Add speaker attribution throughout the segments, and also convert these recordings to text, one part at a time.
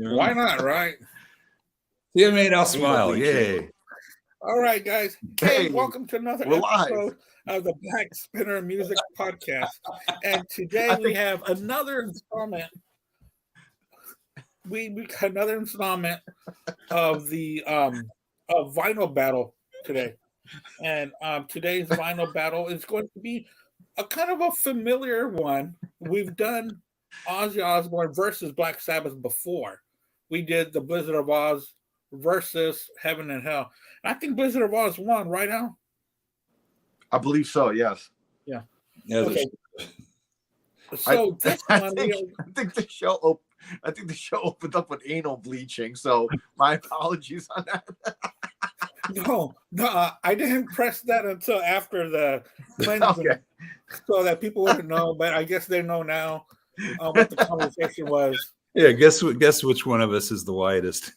Speaker 1: Why not, right?
Speaker 2: See, it made us smile. Yay.
Speaker 1: All right, guys. Hey, welcome to another episode of the Black Spinner Music Podcast. And today we have another installment. We got another installment of the of Vinyl Battle today. And today's Vinyl Battle is going to be a kind of a familiar one. We've done Ozzy Osbourne versus Black Sabbath before. We did the Blizzard of Oz versus Heaven and Hell. And I think Blizzard of Oz won, right, Al?
Speaker 3: I believe so, yes.
Speaker 1: Yeah.
Speaker 2: Okay.
Speaker 1: So
Speaker 3: I think the show opened up with anal bleaching, so my apologies on that.
Speaker 1: No, I didn't press that until after the cleansing, so that people wouldn't know. But I guess they know now what the conversation was.
Speaker 2: Yeah, guess which one of us is the widest.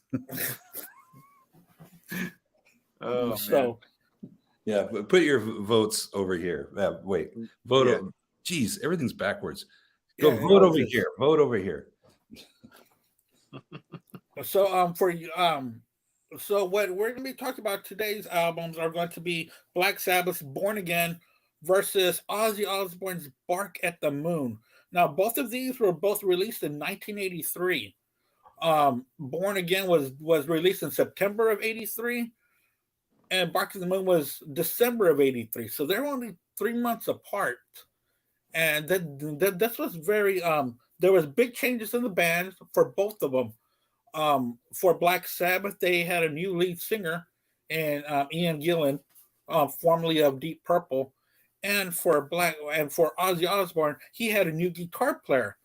Speaker 1: So,
Speaker 2: yeah, but put your votes over here. Wait, vote. Yeah. Geez, everything's backwards. Go vote over here. Vote over here.
Speaker 1: So so what we're going to be talking about today's albums are going to be Black Sabbath's Born Again versus Ozzy Osbourne's Bark at the Moon. Now, both of these were both released in 1983. Born Again was released in September of 83, and Bark at the Moon was December of 83. So they're only 3 months apart. And that was very there was big changes in the band for both of them. For Black Sabbath, they had a new lead singer, and Ian Gillan, formerly of Deep Purple, and for Ozzy Osbourne, he had a new guitar player,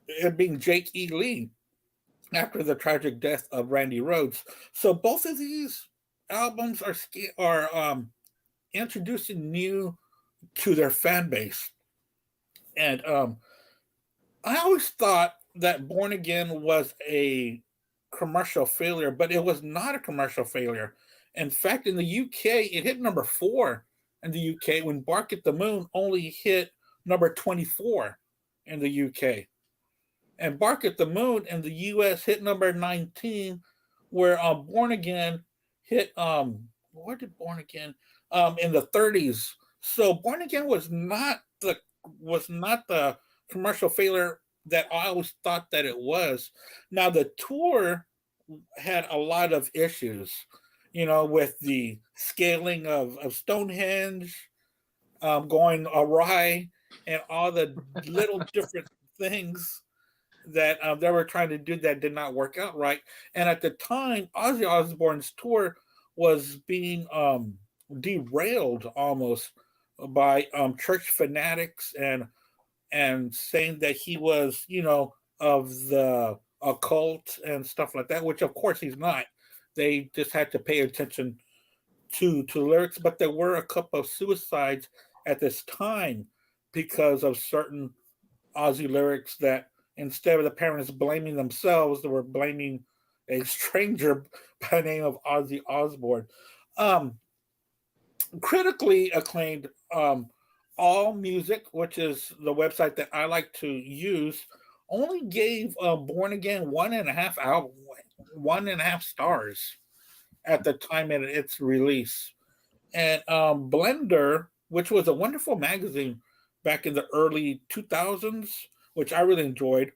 Speaker 1: it being Jake E. Lee, after the tragic death of Randy Rhoads. So both of these albums are introducing new to their fan base, and I always thought that Born Again was a commercial failure, but it was not a commercial failure. In fact, in the UK, it hit number 4 in the UK when Bark at the Moon only hit number 24 in the UK. And Bark at the Moon in the US hit number 19, where Born Again hit where did Born Again in the 30s. So Born Again was not the commercial failure that I always thought that it was. Now, the tour had a lot of issues, with the scaling of Stonehenge going awry, and all the little different things that they were trying to do that did not work out right. And at the time, Ozzy Osbourne's tour was being derailed almost by church fanatics and saying that he was, of the occult and stuff like that, which of course he's not. They just had to pay attention to lyrics, but there were a couple of suicides at this time because of certain Ozzy lyrics that instead of the parents blaming themselves, they were blaming a stranger by the name of Ozzy Osbourne. Critically acclaimed, All Music, which is the website that I like to use, only gave Born Again 1.5 stars at the time of its release. And Blender, which was a wonderful magazine back in the early 2000s, which I really enjoyed.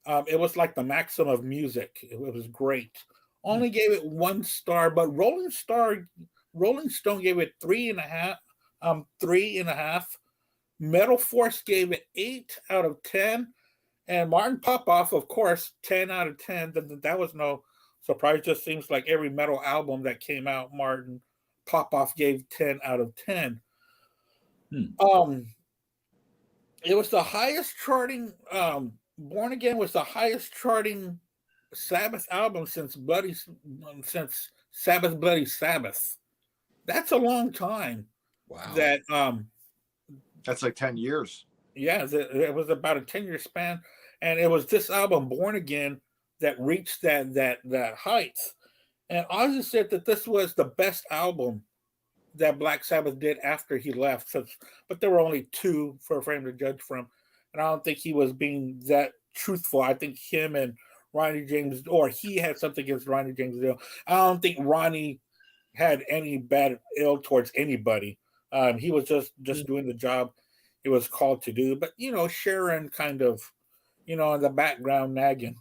Speaker 1: It was like the maxim of music. It was great. Only gave it 1 star, but Rolling Stone gave it 3.5. 3.5. Metal Force gave it 8 out of 10. And Martin Popoff, of course, 10 out of 10. That was no surprise. Just seems like every metal album that came out, Martin Popoff gave 10 out of 10. It was the highest charting, Born Again was the highest charting Sabbath album since Sabbath Bloody Sabbath. That's a long time.
Speaker 2: Wow.
Speaker 3: That's like 10 years.
Speaker 1: Yeah, it was about a 10-year span, and it was this album, Born Again, that reached that height. And Ozzy said that this was the best album that Black Sabbath did after he left. But there were only 2 for him to judge from, and I don't think he was being that truthful. I think him and Ronnie James, or he had something against Ronnie James Dio. I don't think Ronnie had any bad ill towards anybody. He was just doing the job he was called to do. But Sharon kind of, in the background nagging,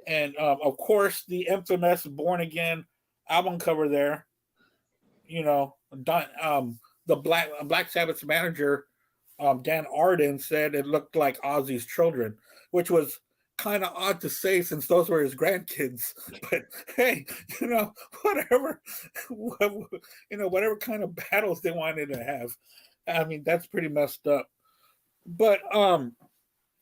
Speaker 1: and of course the infamous "Born Again" album cover there. Don, the Black Sabbath's manager, Dan Arden, said it looked like Ozzy's children, which was kind of odd to say since those were his grandkids. But hey, whatever, whatever kind of battles they wanted to have. I mean, that's pretty messed up. But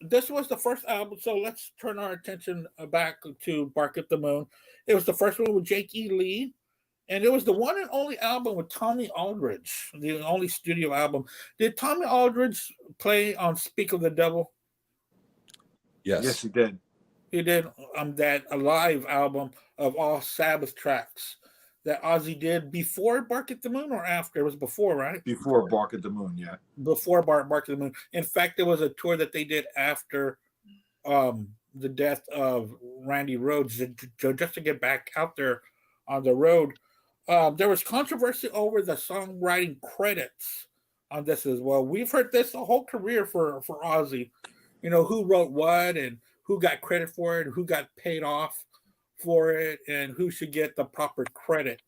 Speaker 1: this was the first album, so let's turn our attention back to Bark at the Moon. It was the first one with Jake E. Lee, and it was the one and only album with Tommy Aldridge, the only studio album. Did Tommy Aldridge play on Speak of the Devil?
Speaker 3: Yes, he did.
Speaker 1: He did that a live album of all Sabbath tracks that Ozzy did before Bark at the Moon or after? It was before, right?
Speaker 3: Before Bark at the Moon, yeah.
Speaker 1: Before Bark at the Moon. In fact, there was a tour that they did after the death of Randy Rhoads just to get back out there on the road. There was controversy over the songwriting credits on this as well. We've heard this a whole career for Ozzy. Who wrote what and who got credit for it, who got paid off for it, and who should get the proper credit.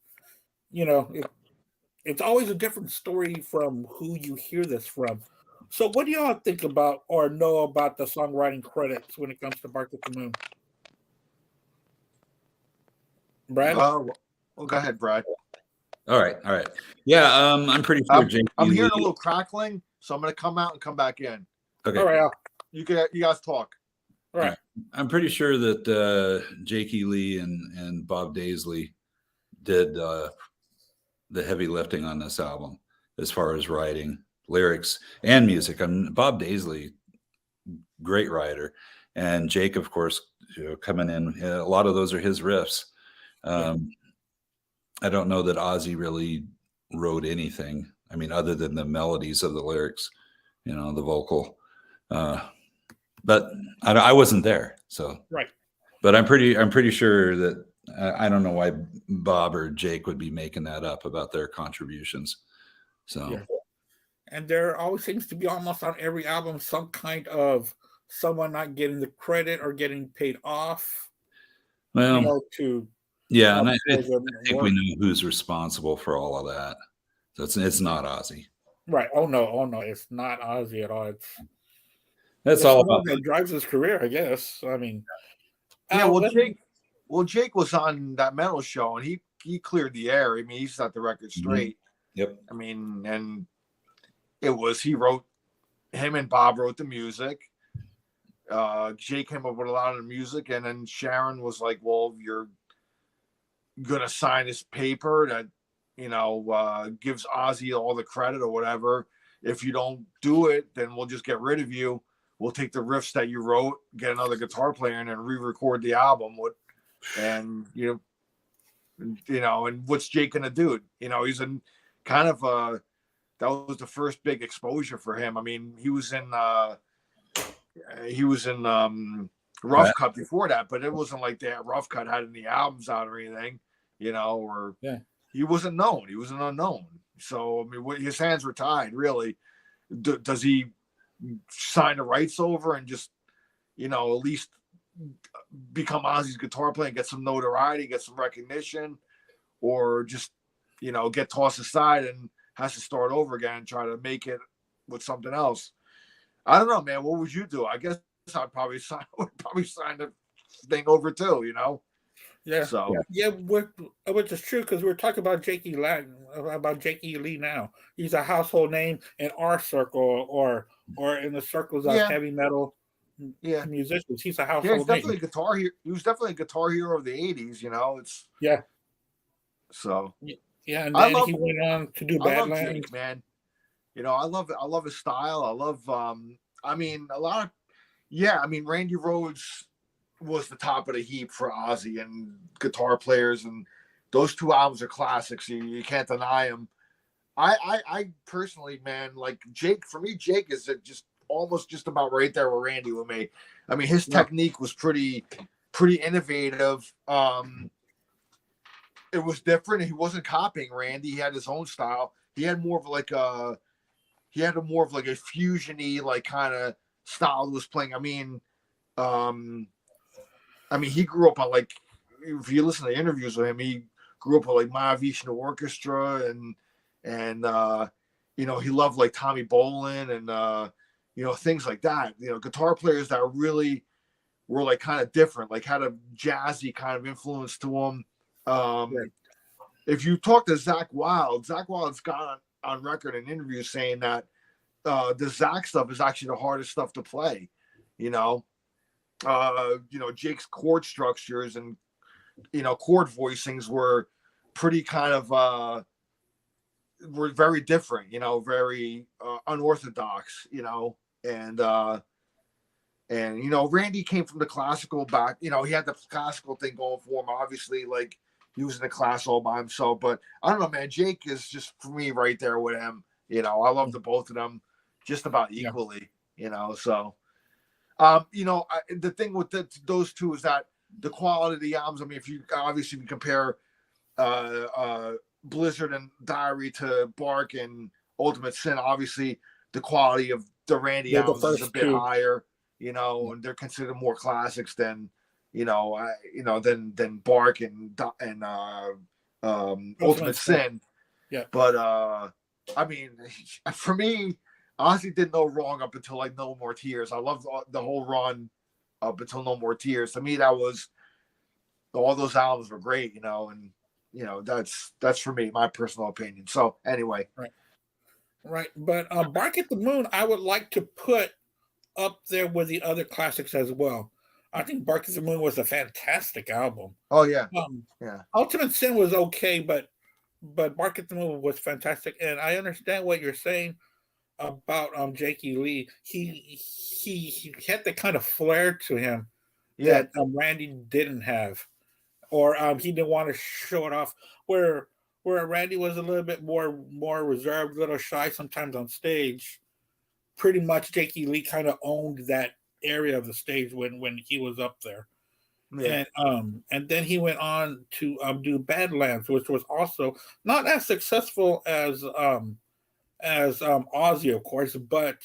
Speaker 1: It's always a different story from who you hear this from. So what do y'all think about or know about the songwriting credits when it comes to Bark at the Moon? Brad?
Speaker 3: Well, go ahead, Brad.
Speaker 2: All right. Yeah, I'm pretty sure
Speaker 3: I'm hearing a little crackling, so I'm going to come out and come back in.
Speaker 2: Okay.
Speaker 1: All right.
Speaker 3: You guys talk.
Speaker 1: All right.
Speaker 2: I'm pretty sure that Jake E. Lee and Bob Daisley did the heavy lifting on this album as far as writing, lyrics, and music. Bob Daisley, great writer, and Jake, of course, coming in. A lot of those are his riffs. I don't know that Ozzy really wrote anything. I mean, other than the melodies of the lyrics, the vocal. But I wasn't there, so
Speaker 1: right.
Speaker 2: But I'm pretty sure that I don't know why Bob or Jake would be making that up about their contributions. So,
Speaker 1: yeah. And there always seems to be almost on every album some kind of someone not getting the credit or getting paid off.
Speaker 2: Well, and I think we know who's responsible for all of that. So it's not Ozzy.
Speaker 1: Right. Oh no, it's not Ozzy at all.
Speaker 2: That's all about
Speaker 1: that drives his career, I guess. I mean,
Speaker 3: Jake was on that metal show and he cleared the air. I mean, he set the record straight.
Speaker 2: Yep.
Speaker 3: I mean, and him and Bob wrote the music. Jake came up with a lot of the music, and then Sharon was like, "Well, you're gonna sign this paper that gives Ozzy all the credit or whatever. If you don't do it, then we'll just get rid of you. We'll take the riffs that you wrote, get another guitar player, and then re-record the album." And what's Jake gonna do? He's in kind of that was the first big exposure for him. I mean, he was in Rough Cut before that, but it wasn't like that. Rough Cut had any albums out or anything, he wasn't known. He was an unknown. So I mean, his hands were tied. Really, does he sign the rights over and just at least become Ozzy's guitar player and get some notoriety, get some recognition, or just get tossed aside and has to start over again and try to make it with something else? I don't know, man. What would you do? I guess I'd probably sign the thing over too.
Speaker 1: Yeah.
Speaker 3: So
Speaker 1: which is true because we're talking about Jake E. Lee now. He's a household name in our circle or in the circles of heavy metal musicians. He's a household name.
Speaker 3: He was definitely a guitar hero of the 80s. It's So
Speaker 1: yeah, and then he went on to do Badlands.
Speaker 3: Jake, man. I love his style. I love Randy Rhoads was the top of the heap for Ozzy and guitar players, and those two albums are classics. You can't deny them. I personally, man, like Jake. For me, Jake is just almost just about right there with Randy with me. I mean, his technique was pretty pretty innovative. It was different. He wasn't copying Randy. He had his own style. He had more of like a fusion-y like kind of style he was playing. I mean, he grew up on like, if you listen to interviews with him, he grew up with like Mahavishnu Orchestra and he loved like Tommy Bolin and things like that. Guitar players that really were like kind of different, like had a jazzy kind of influence to them. If you talk to Zakk Wylde's got on record in interviews saying that the Zakk stuff is actually the hardest stuff to play. Jake's chord structures and chord voicings were pretty kind of were very different, very unorthodox, and Randy came from the classical back. He had the classical thing going for him. Obviously, like he was in the class all by himself. But I don't know, man. Jake is just for me right there with him. I love the both of them just about equally. So the thing with those two is that the quality of the albums. I mean, if you compare Blizzard and Diary to Bark and Ultimate Sin, obviously the quality of the Randy albums is a bit higher. And they're considered more classics than than Bark and Ultimate Sin.
Speaker 1: Yeah.
Speaker 3: But I mean, for me, Ozzy did no wrong up until like No More Tears. I loved the whole run up until No More Tears. To me, that was all those albums were great. And that's for me, my personal opinion. So anyway,
Speaker 1: right. But Bark at the Moon, I would like to put up there with the other classics as well. I think Bark at the Moon was a fantastic album.
Speaker 3: Oh yeah,
Speaker 1: Ultimate Sin was okay, but Bark at the Moon was fantastic. And I understand what you're saying about Jakey Lee. He had the kind of flair to him that Randy didn't have, or he didn't want to show it off. Where Randy was a little bit more reserved, a little shy sometimes on stage. Pretty much Jakey Lee kind of owned that area of the stage when he was up there. And then he went on to do Badlands, which was also not as successful as Ozzy, of course, but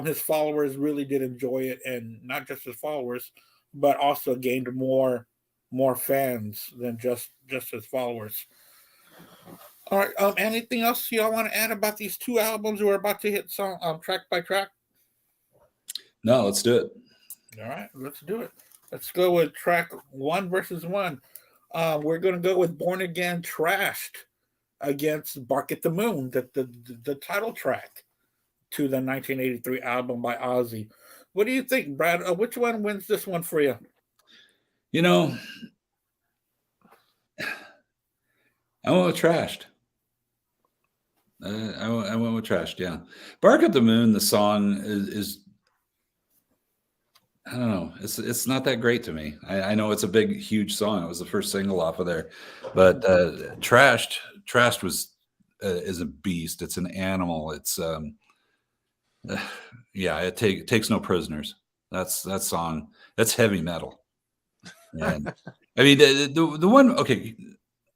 Speaker 1: his followers really did enjoy it, and not just his followers, but also gained more fans than just his followers. All right. Anything else y'all want to add about these two albums? We're about to hit song track by track.
Speaker 2: No, let's do it.
Speaker 1: All right, let's do it. Let's go with track 1 versus 1. We're going to go with Born Again Trashed against Bark at the Moon, the title track to the 1983 album by Ozzy. What do you think, Brad? Which one wins this one for you?
Speaker 2: I went with Trashed. I went with Trashed, yeah. Bark at the Moon, the song is I don't know. It's not that great to me. I know it's a big, huge song. It was the first single off of there, but Trashed is a beast. It's an animal. It's it takes no prisoners. That song. That's heavy metal. And I mean the one. Okay.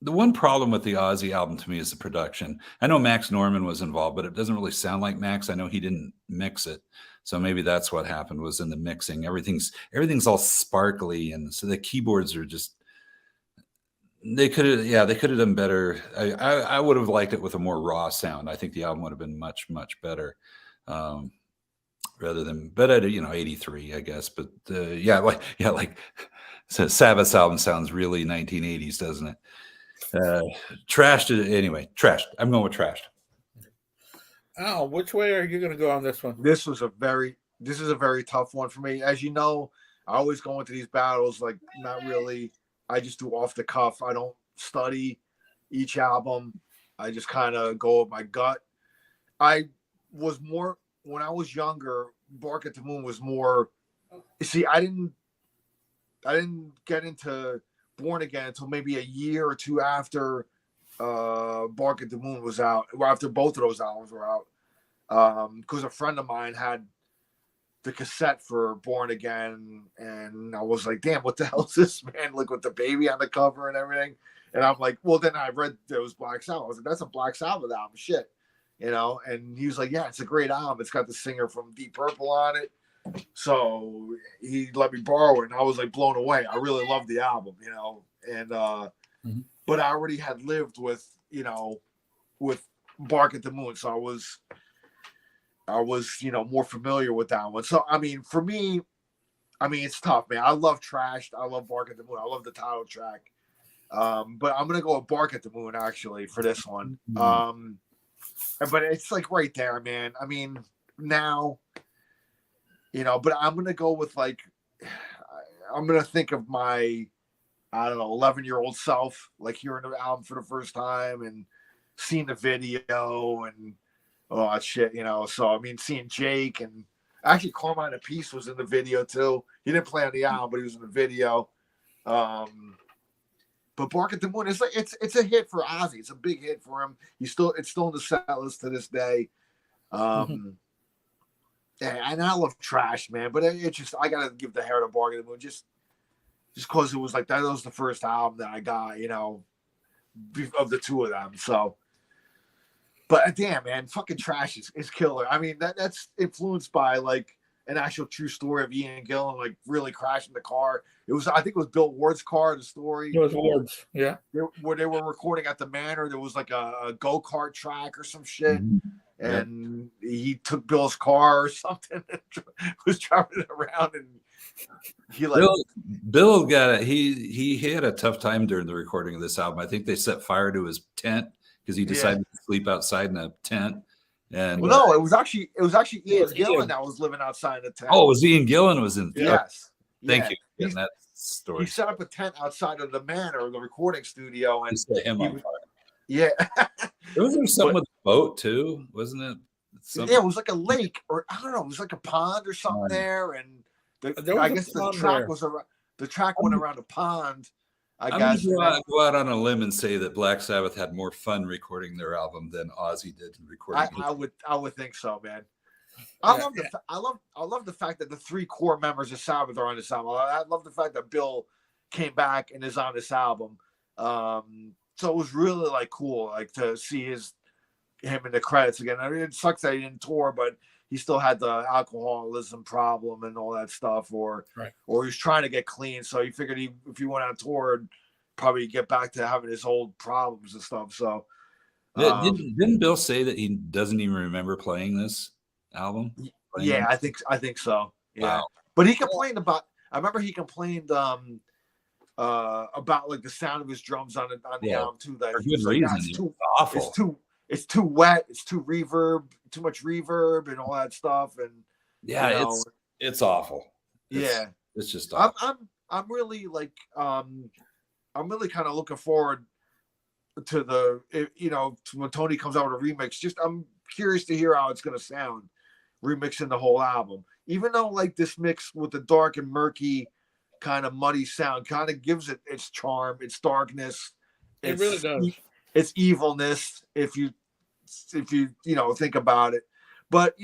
Speaker 2: The one problem with the Ozzy album to me is the production. I know Max Norman was involved, but it doesn't really sound like Max. I know he didn't mix it. So maybe that's what happened was in the mixing. Everything's all sparkly. And so the keyboards are just, they could have done better. I would have liked it with a more raw sound. I think the album would have been much, much better. Rather than, but at 83, I guess. But like Sabbath's album sounds really 1980s, doesn't it? Trashed it anyway. Trashed. I'm going with Trashed.
Speaker 1: Oh, which way are you going to go on this one?
Speaker 3: This is a very tough one for me. As you know, I always go into these battles like not really. I just do off the cuff. I don't study each album. I just kind of go with my gut. I was more when I was younger. Bark at the Moon was more. See, I didn't get into Born Again until maybe a year or two after Bark at the Moon was out, or after both of those albums were out. Because a friend of mine had the cassette for Born Again, and I was like, damn, what the hell is this, man? Like with the baby on the cover and everything. And I'm like, well, then I read there was Black Sabbath. I was like, that's a Black Sabbath album, shit. And he was like, yeah, it's a great album. It's got the singer from Deep Purple on it. So he let me borrow it, and I was like blown away. I really loved the album, and but I already had lived with Bark at the Moon, so I was more familiar with that one. So I mean, for me, it's tough, man. I love Trashed. I love Bark at the Moon. I love the title track. But I'm gonna go with Bark at the Moon actually for this one. But it's like right there, man. I mean, now, but I'm gonna go with I'm gonna think of my, I don't know, 11-year-old self, like hearing the album for the first time and seeing the video and all that shit, So I mean, seeing Jake, and actually Carmine Appice was in the video too. He didn't play on the album, but he was in the video. But Bark at the Moon is it's a hit for Ozzy. It's a big hit for him. It's still in the set list to this day. And I love Trash, man. But it just, I gotta give the hair to Bark at the Moon just because it was like that was the first album that I got, of the two of them. So, but damn, man, fucking Trash is killer. I mean, that's influenced by an actual true story of Ian Gillan really crashing the car. I think it was Bill Ward's car, the story.
Speaker 1: It was Ward's, yeah.
Speaker 3: Where they were recording at the Manor, there was a go-kart track or some shit. And he took Bill's car or something and was driving it around, and
Speaker 2: Bill got he had a tough time during the recording of this album. I think they set fire to his tent because he decided to sleep outside in a tent. And
Speaker 3: no, it was actually Ian Gillan that was living outside the tent.
Speaker 2: Oh, it was Ian Gillan was in?
Speaker 3: Yes.
Speaker 2: Thank you. In that story,
Speaker 3: he set up a tent outside of the Manor, the recording studio, and
Speaker 2: set him on fire.
Speaker 3: Yeah.
Speaker 2: Was there something with a boat too? Wasn't it?
Speaker 3: Yeah, it was like a lake, or I don't know, it was like a pond or something there, and I guess the track was around. The track went around a pond. I'm
Speaker 2: gonna go out on a limb and say that Black Sabbath had more fun recording their album than Ozzy did recording.
Speaker 3: I would think so, man. I love the fact that the 3 core members of Sabbath are on this album. I love the fact that Bill came back and is on this album. So it was really cool, to see him in the credits again. I mean, it sucks that he didn't tour, but he still had the alcoholism problem and all that stuff, or he was trying to get clean. So he figured if he went on tour, probably get back to having his old problems and stuff. So
Speaker 2: didn't Bill say that he doesn't even remember playing this album?
Speaker 3: Yeah, I think so. Yeah,
Speaker 2: wow.
Speaker 3: But he complained about. I remember he complained about the sound of his drums on the album too. That
Speaker 2: for good reason.
Speaker 3: It's too
Speaker 2: awful.
Speaker 3: It's too wet. It's too much reverb and all that stuff. And
Speaker 2: it's awful. It's just awful.
Speaker 3: I'm really I'm really kind of looking forward to to when Tony comes out with a remix. I'm curious to hear how it's going to sound, remixing the whole album. Even though this mix with the dark and murky kind of muddy sound kind of gives it its charm, its darkness.
Speaker 1: It really does.
Speaker 3: It's evilness if you think about it. But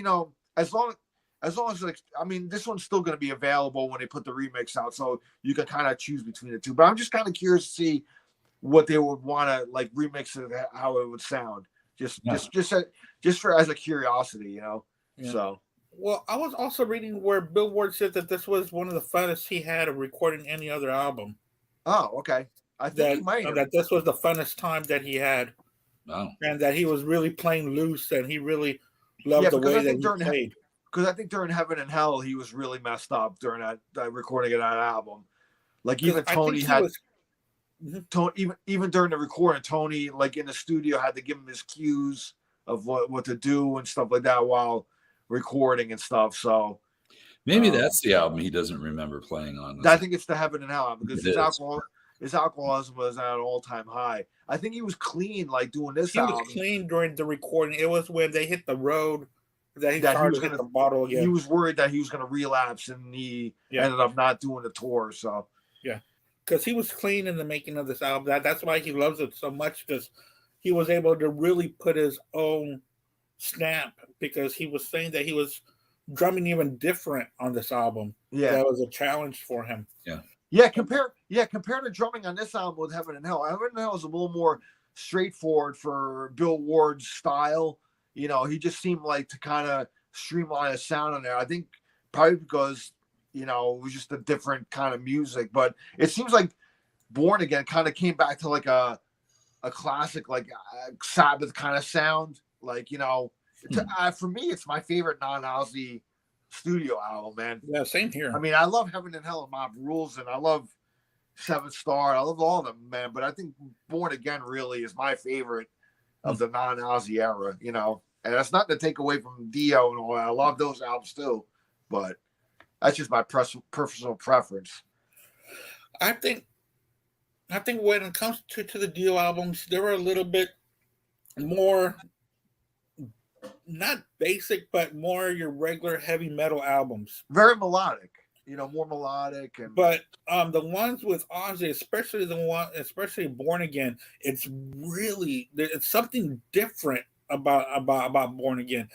Speaker 3: as long as this one's still going to be available when they put the remix out, so you can kind of choose between the two. But I'm just kind of curious to see what they would want to remix it, how it would sound. Just for as a curiosity, Yeah. So.
Speaker 1: Well, I was also reading where Bill Ward said that this was one of the funnest he had of recording any other album.
Speaker 3: Oh, okay. I think he might have.
Speaker 1: That this was the funnest time that he had.
Speaker 2: Wow.
Speaker 1: And that he was really playing loose, and he really loved the way that he played.
Speaker 3: Because I think during Heaven and Hell, he was really messed up during that recording of that album. Even Tony had, even during the recording, Tony in the studio had to give him his cues of what to do and stuff like that while recording and stuff. So
Speaker 2: maybe that's the album he doesn't remember playing on.
Speaker 3: I think it's the Heaven and Hell album because his alcoholism was at an all-time high. I think he was clean doing this album. He was
Speaker 1: clean during the recording. It was when they hit the road that he started to hit the bottle again.
Speaker 3: He was worried that he was going to relapse, and he ended up not doing the tour. So
Speaker 1: because he was clean in the making of this album. That's why he loves it so much, because he was able to really put his own stamp, because he was saying that he was drumming even different on this album.
Speaker 3: Yeah,
Speaker 1: that was a challenge for him.
Speaker 3: Compare the drumming on this album with Heaven and Hell. Heaven and Hell is a little more straightforward for Bill Ward's style. You know, he just seemed like to kind of streamline his sound on there. I think probably because, you know, it was just a different kind of music. But it seems like Born Again kind of came back to like a classic, like Sabbath kind of sound. Like, you know, for me, it's my favorite non-Ozzy studio album, man.
Speaker 1: Yeah, same here.
Speaker 3: I mean, I love Heaven and Hell and Mob Rules, and I love Seventh Star. I love all of them, man. But I think Born Again really is my favorite of the non-Ozzy era, you know. And that's not to take away from Dio and all that. I love those albums too, but that's just my personal preference.
Speaker 1: I think when it comes to the Dio albums, they were a little bit more, not basic, but more your regular heavy metal albums.
Speaker 3: Very melodic, you know, more melodic.
Speaker 1: But the ones with Ozzy, especially Born Again, it's something different about Born Again.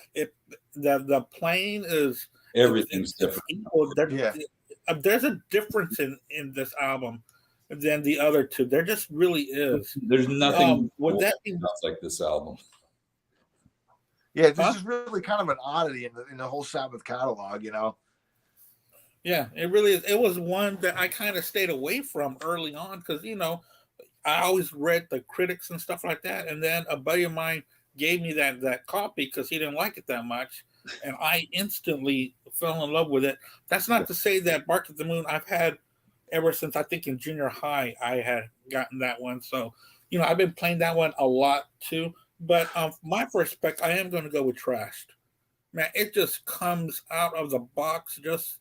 Speaker 1: The playing is
Speaker 2: everything's different.
Speaker 1: There's a difference in this album than the other two. There just really is.
Speaker 2: There's nothing
Speaker 1: would that be
Speaker 2: like this album.
Speaker 3: Yeah, this is really kind of an oddity in the whole Sabbath catalog, you know.
Speaker 1: Yeah, it really is. It was one that I kind of stayed away from early on because, you know, I always read the critics and stuff like that. And then a buddy of mine gave me that copy because he didn't like it that much. And I instantly fell in love with it. That's not to say that Bark at the Moon I've had ever since I think in junior high I had gotten that one. So, you know, I've been playing that one a lot too. But my first pick, I am going to go with Trashed. Man, it just comes out of the box just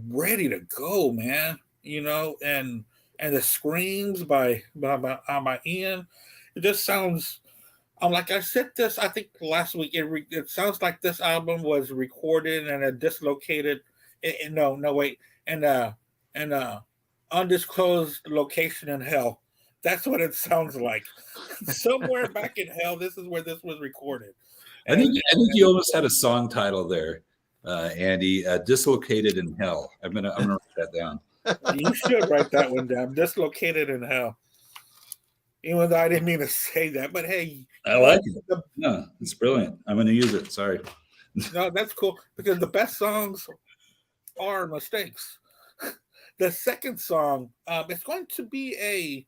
Speaker 1: ready to go, man. You know, and the screams by Ian, it just sounds. Like I said this, I think last week. It sounds like this album was recorded in a dislocated, in undisclosed location in hell. That's what it sounds like. Somewhere back in hell, this is where this was recorded.
Speaker 2: I think you almost had a song title there, Andy. Dislocated in Hell. I'm gonna write that down.
Speaker 1: You should write that one down. Dislocated in Hell. Even though I didn't mean to say that, but hey,
Speaker 2: I like it. No, it's brilliant. I'm going to use it. Sorry.
Speaker 1: No, that's cool because the best songs are mistakes. The second song, it's going to be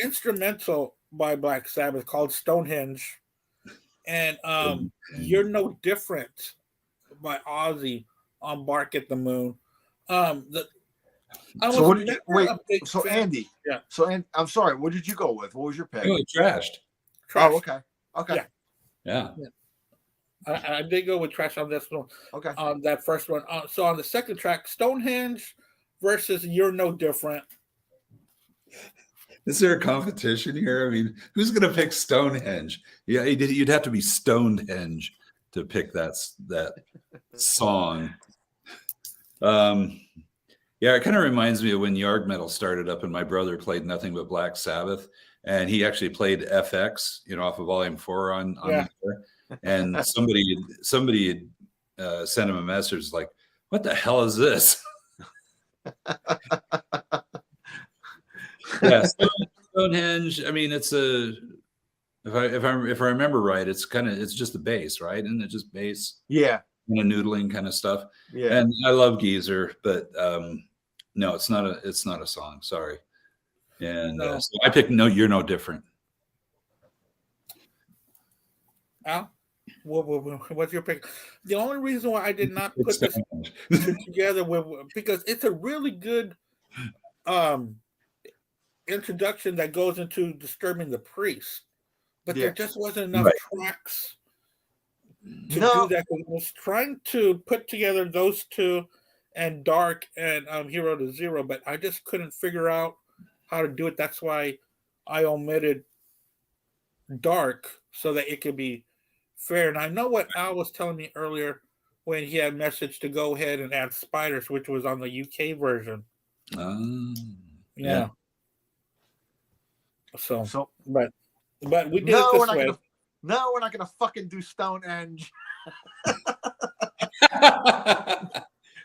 Speaker 1: instrumental by Black Sabbath called Stonehenge, and You're No Different by Ozzy on Bark at the Moon.
Speaker 3: Andy. Yeah. So I'm sorry. What did you go with? What was your pick?
Speaker 2: Trashed.
Speaker 3: Oh, okay. Okay.
Speaker 2: Yeah.
Speaker 1: I did go with Trash on this one.
Speaker 3: Okay.
Speaker 1: On that first one. So on the second track, Stonehenge versus You're No Different.
Speaker 2: Is there a competition here? I mean, who's going to pick Stonehenge? Yeah, you'd have to be Stonehenge to pick that song. Yeah, it kind of reminds me of when Yard Metal started up and my brother played nothing but Black Sabbath. And he actually played FX, off of Volume 4 on there. And somebody had sent him a message like, "What the hell is this?" Yeah, Stonehenge. I mean, it's if I remember right, it's just the bass, right? Isn't it just bass?
Speaker 3: Yeah,
Speaker 2: and a noodling kind of stuff.
Speaker 3: Yeah,
Speaker 2: and I love Geezer, but no, it's not a song. Sorry. And so I picked No, You're No Different.
Speaker 1: Al, what's your pick? The only reason why I did not put this together because it's a really good introduction that goes into Disturbing the Priest, but there just wasn't enough tracks to do that. I was trying to put together those two and Dark and Hero to Zero, but I just couldn't figure out how to do it. That's why I omitted Dark so that it could be fair. And I know what Al was telling me earlier when he had messaged to go ahead and add Spiders, which was on the UK version. Yeah. So but we did it this way.
Speaker 3: We're not gonna fucking do Stonehenge.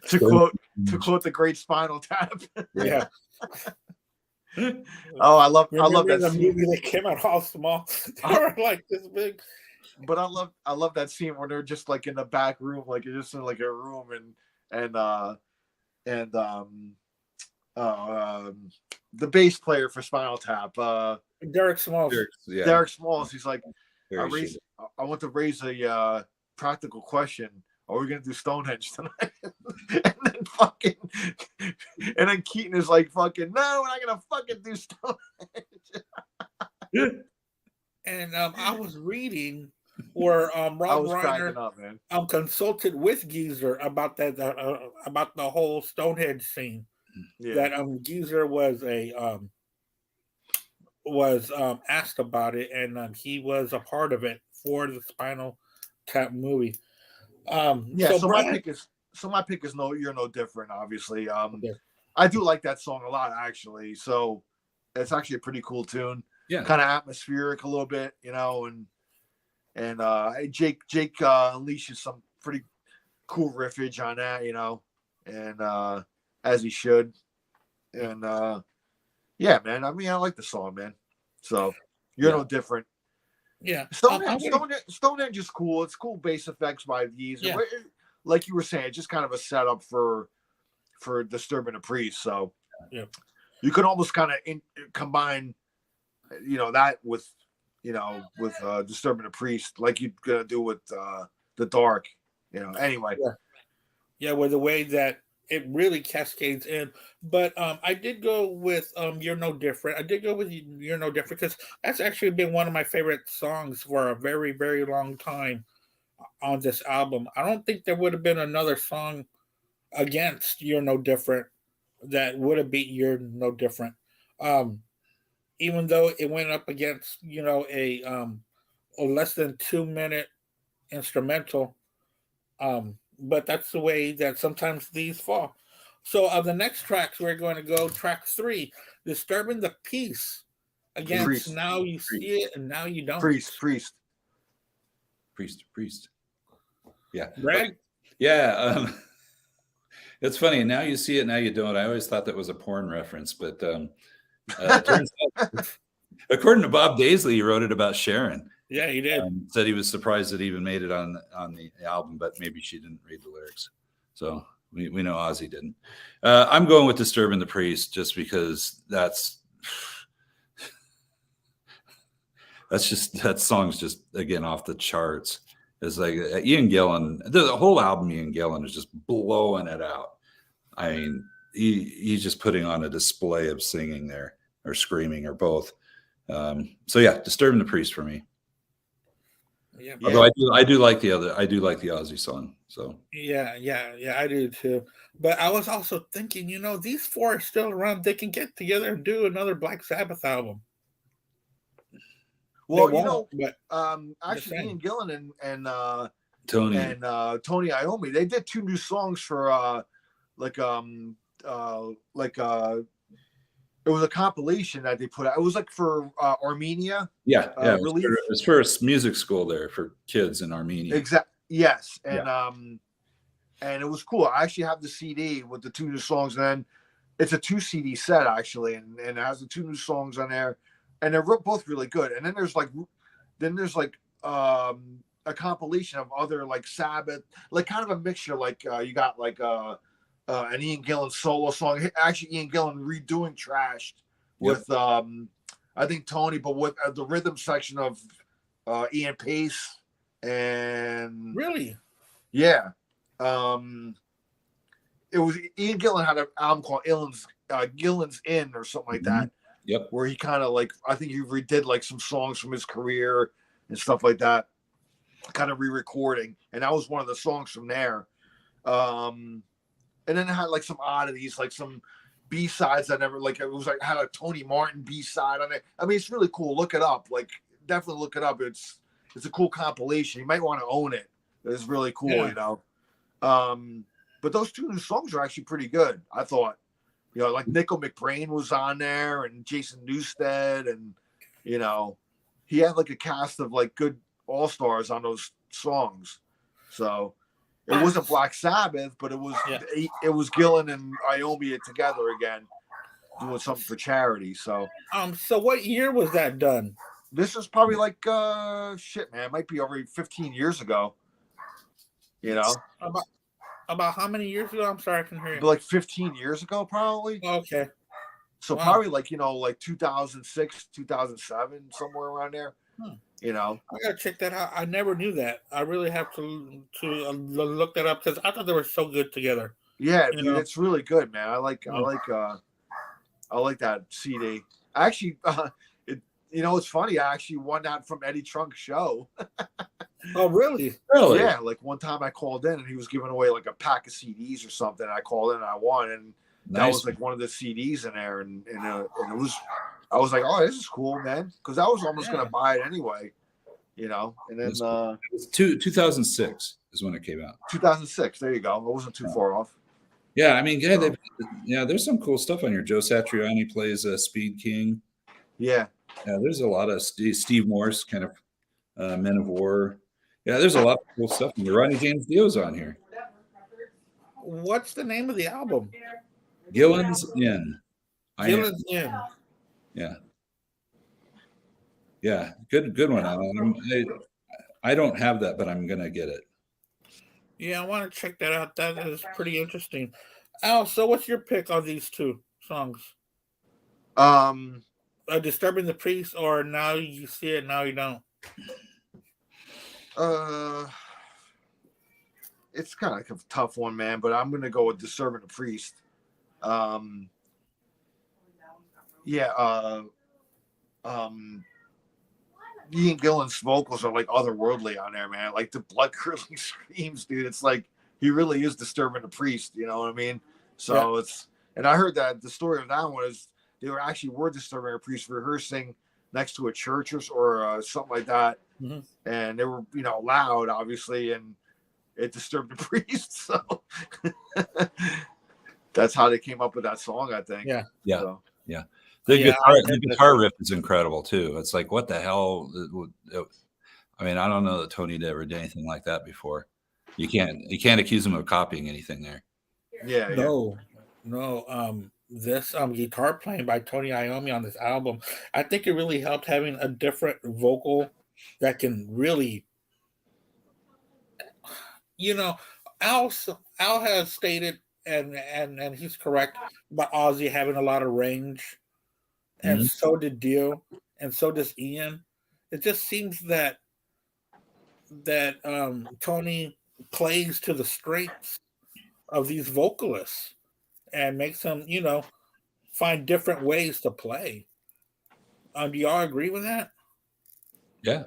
Speaker 3: to quote the great Spinal Tap.
Speaker 1: Yeah.
Speaker 3: Oh, I love that
Speaker 1: the
Speaker 3: scene.
Speaker 1: movie that came out all small. They were like this big.
Speaker 3: But I love that scene where they're just like in the back room, like you're just in like a room, and the bass player for Spinal Tap,
Speaker 1: Derek Smalls.
Speaker 3: Derek Smalls. He's like, I want to raise a practical question. Are we gonna do Stonehenge tonight? and then Keaton is like, fucking, no, we're not gonna fucking do Stonehenge.
Speaker 1: And I was reading where Rob Reiner consulted with Geezer about that about the whole Stonehenge scene. Yeah. That Geezer was asked about it, and he was a part of it for the Spinal Tap movie.
Speaker 3: My pick is no, you're no different, obviously. I do like that song a lot, actually. So it's actually a pretty cool tune. Yeah, kind of atmospheric a little bit, you know, and Jake unleashes some pretty cool riffage on that, you know, and as he should. And yeah, man. I mean, I like the song, man. So you're no different.
Speaker 1: Yeah,
Speaker 3: Stonehenge is cool. It's cool bass effects by these. Yeah. Like you were saying, just kind of a setup for Disturbing the Priest. So yeah, you could almost kind of combine, you know, that with Disturbing the Priest, like you're gonna do with the Dark. You know. Anyway.
Speaker 1: Yeah, with the way that it really cascades in. But I did go with You're No Different. I did go with You're No Different because that's actually been one of my favorite songs for a very, very long time on this album. I don't think there would have been another song against You're No Different that would have beat You're No Different. Even though it went up against, you know, a less than 2-minute instrumental. But that's the way that sometimes these fall. So the next tracks, we're going to go track 3, Disturbing the Peace against Priest. Now You See It and Now You Don't.
Speaker 2: Priest. Yeah.
Speaker 1: Brad?
Speaker 2: Yeah. It's funny. Now You See It, Now You Don't. I always thought that was a porn reference, but it turns out, according to Bob Daisley, he wrote it about Sharon.
Speaker 1: Yeah, he did.
Speaker 2: Said he was surprised it even made it on the album, but maybe she didn't read the lyrics. So we know Ozzy didn't. I'm going with Disturbing the Priest just because that song's just, again, off the charts. It's like Ian Gillan, the whole album, Ian Gillan is just blowing it out. I mean, he's just putting on a display of singing there, or screaming, or both. So yeah, Disturbing the Priest for me.
Speaker 1: Yeah,
Speaker 2: although I do like the Ozzy song. So
Speaker 1: yeah, I do too. But I was also thinking, you know, these 4 are still around. They can get together and do another Black Sabbath album.
Speaker 3: Well, you know, actually, Ian Gillan and Tony Iommi, they did 2 new songs for it was a compilation that they put out. It was like for Armenia.
Speaker 2: Yeah. It's for a music school there for kids in Armenia.
Speaker 3: Exactly. Yes, and it was cool. I actually have the CD with the 2 new songs, and then it's a 2 CD set actually, and it has the 2 new songs on there, and they're both really good. And then there's a compilation of other like Sabbath, like kind of a mixture. Like you got like an Ian Gillan solo song. Actually, Ian Gillan redoing Trashed with I think Tony, but with the rhythm section of Ian Pace. And
Speaker 1: really,
Speaker 3: yeah, it was Ian Gillan had an album called Gillan's Inn or something like that.
Speaker 2: Yep,
Speaker 3: where he kind of like, I think he redid like some songs from his career and stuff like that, kind of re-recording, and that was one of the songs from there. And then it had like some oddities, like some B-sides that never, like it was like had a Tony Martin B-side on it. I mean, it's really cool. Look it up. Like definitely look it up. It's a cool compilation. You might want to own it. It's really cool, you know. But those 2 new songs are actually pretty good, I thought. You know, like Nickel McBrain was on there, and Jason Newsted, and you know, he had like a cast of like good all-stars on those songs. So it wasn't Black Sabbath, but it was Gillan and Iommi together again, doing something for charity. So
Speaker 1: so what year was that done?
Speaker 3: This is probably like shit, man. It might be over 15 years ago. You know,
Speaker 1: about how many years ago? I'm sorry, I can hear you.
Speaker 3: Like 15 years ago, probably.
Speaker 1: Okay.
Speaker 3: So probably like like 2006, 2007, somewhere around there. You know,
Speaker 1: I gotta check that out. I never knew that. I really have to look that up because I thought they were so good together.
Speaker 3: Yeah, dude, it's really good, man. I like that CD. Actually, it's funny. I actually won that from Eddie Trunk's show.
Speaker 1: Oh, really?
Speaker 2: Really?
Speaker 3: Yeah. Like one time I called in and he was giving away like a pack of CDs or something. I called in and I won, and that was like one of the CDs in there, and it was. I was like, oh, this is cool, man, because I was almost gonna buy it anyway, And then
Speaker 2: it was 2006 is when it came out.
Speaker 3: 2006. There you go. I wasn't too far off.
Speaker 2: Yeah, I mean, there's some cool stuff on here. Joe Satriani plays Speed King.
Speaker 3: Yeah,
Speaker 2: there's a lot of Steve Morse kind of Men of War. Yeah, there's a lot of cool stuff. And Rodney James Dio's on here.
Speaker 1: What's the name of the album?
Speaker 2: Gillan's Inn.
Speaker 1: Gillan's Inn.
Speaker 2: Yeah, good one. I don't have that, but I'm gonna get it.
Speaker 1: Yeah, I want to check that out. That is pretty interesting. Al, so what's your pick on these two songs? Disturbing the Priest, or Now You See It, Now You Don't?
Speaker 3: It's kind of like a tough one, man, but I'm gonna go with Disturbing the Priest. Ian Gillan's vocals are like otherworldly on there, man. Like the blood curdling screams, dude. It's like he really is disturbing the priest. You know what I mean? So and I heard that the story of that one is they were disturbing a priest rehearsing next to a church or something like that, and they were loud, obviously, and it disturbed the priest. So that's how they came up with that song, I think.
Speaker 1: Yeah.
Speaker 3: So.
Speaker 2: The guitar riff is incredible too. It's like, what the hell? I mean, I don't know that Tony ever did anything like that before. You can't accuse him of copying anything there.
Speaker 3: Yeah.
Speaker 1: No. This guitar playing by Tony Iommi on this album, I think it really helped having a different vocal that can really, Al has stated, and he's correct about Ozzy having a lot of range. And so did Dio, and so does Ian. It just seems that Tony plays to the strengths of these vocalists and makes them, find different ways to play. Do y'all agree with that?
Speaker 2: Yeah.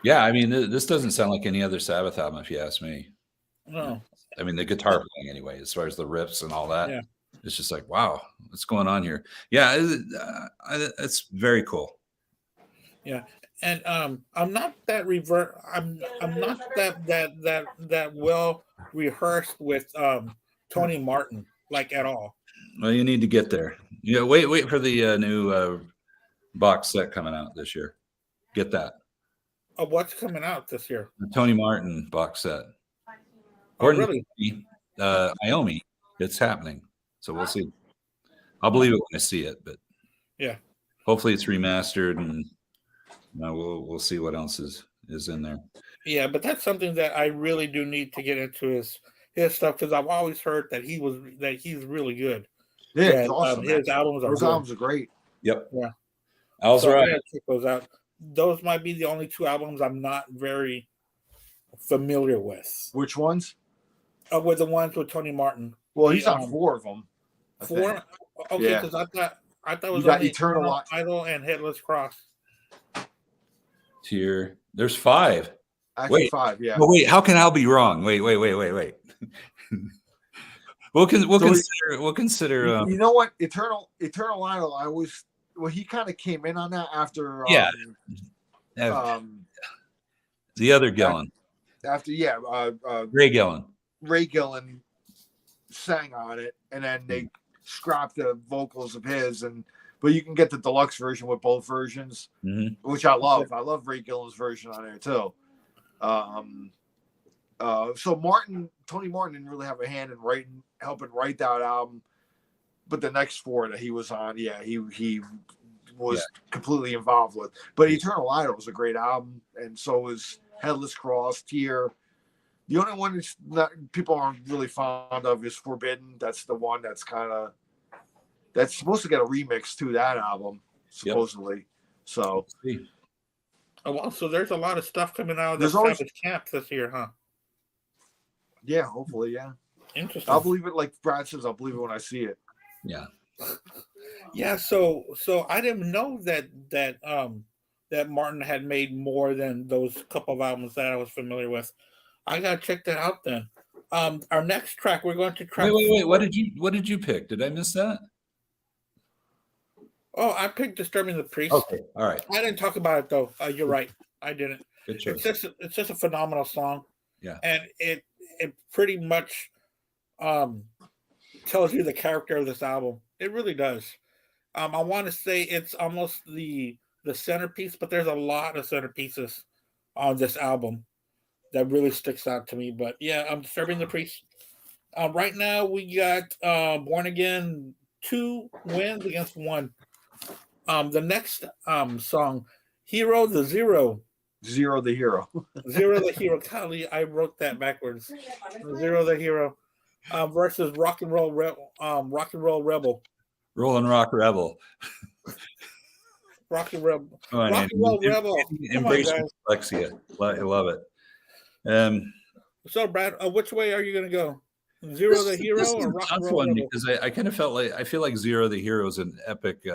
Speaker 2: I mean, this doesn't sound like any other Sabbath album, if you ask me.
Speaker 1: No.
Speaker 2: I mean, the guitar playing anyway, as far as the riffs and all that.
Speaker 1: Yeah.
Speaker 2: It's just like, wow, what's going on here? Yeah, it's very cool.
Speaker 1: Yeah, and I'm not that I'm not that well rehearsed with Tony Martin, like, at all.
Speaker 2: Well, you need to get there. Yeah, wait for the new box set coming out this year. Get that.
Speaker 1: Oh, what's coming out this year?
Speaker 2: The Tony Martin box set.
Speaker 1: Oh, really?
Speaker 2: Iommi, it's happening. So we'll see. I'll believe it when I see it, but
Speaker 1: yeah,
Speaker 2: hopefully it's remastered, and we'll see what else is in there.
Speaker 1: Yeah, but that's something that I really do need to get into his stuff, because I've always heard that he's really good.
Speaker 3: Yeah, it's awesome.
Speaker 1: His albums are
Speaker 3: great.
Speaker 2: Yep.
Speaker 1: Yeah.
Speaker 2: Al's right.
Speaker 1: Check those out. Those might be the only two albums I'm not very familiar with.
Speaker 3: Which ones?
Speaker 1: With the ones with Tony Martin.
Speaker 3: Well, he's on 4 of them.
Speaker 1: 4? Okay, because I thought it was
Speaker 3: only
Speaker 1: Eternal Idol and Headless Cross.
Speaker 2: Tier. There's 5.
Speaker 3: Actually,
Speaker 2: wait,
Speaker 3: 5. Yeah.
Speaker 2: No, wait. How can Al be wrong? Wait. We'll consider.
Speaker 3: You know what? Eternal Idol. He kind of came in on that after.
Speaker 2: The other Gillan.
Speaker 3: Ray
Speaker 2: Gillan.
Speaker 3: Ray Gillan sang on it, and then they scrapped the vocals of his, but you can get the deluxe version with both versions, which I love. I love Ray Gillan's version on there too. So Tony Martin didn't really have a hand in helping write that album, but the next four that he was on, he was completely involved with. But Eternal Idol was a great album, and so was Headless Cross, Tear. The only one people aren't really fond of is Forbidden. That's the one that's supposed to get a remix to that album, supposedly. Yep. So,
Speaker 1: oh well, so there's a lot of stuff coming out of the Sabbath camp this year, huh?
Speaker 3: Yeah, hopefully, yeah.
Speaker 1: Interesting.
Speaker 3: I'll believe it, like Brad says. I'll believe it when I see it.
Speaker 2: Yeah.
Speaker 1: Yeah. So I didn't know that Martin had made more than those couple of albums that I was familiar with. I gotta check that out then. Our next track, we're going to track.
Speaker 2: Wait. What did you pick? Did I miss that?
Speaker 1: Oh, I picked Disturbing the Priest.
Speaker 2: Okay, all right.
Speaker 1: I didn't talk about it though. You're right. I didn't.
Speaker 2: Good choice.
Speaker 1: It's just a phenomenal song.
Speaker 2: Yeah.
Speaker 1: And it pretty much tells you the character of this album. It really does. I want to say it's almost the centerpiece, but there's a lot of centerpieces on this album that really sticks out to me. But yeah, I'm Disturbing the Priest. Right now we got Born Again 2 wins against 1. The next song, Hero the Zero.
Speaker 3: Zero the Hero.
Speaker 1: Zero the Hero. Golly, I wrote that backwards. Zero the Hero versus Rock and Roll Rebel.
Speaker 2: Roll and Rock Rebel.
Speaker 1: Rock and Rebel.
Speaker 2: Oh, Rock and Roll Rebel. Embrace dyslexia. I love it.
Speaker 1: So, Brad, which way are you going to go? Zero the Hero or Rock and Roll Rebel?
Speaker 2: Because I kind of I feel like Zero the Hero is an epic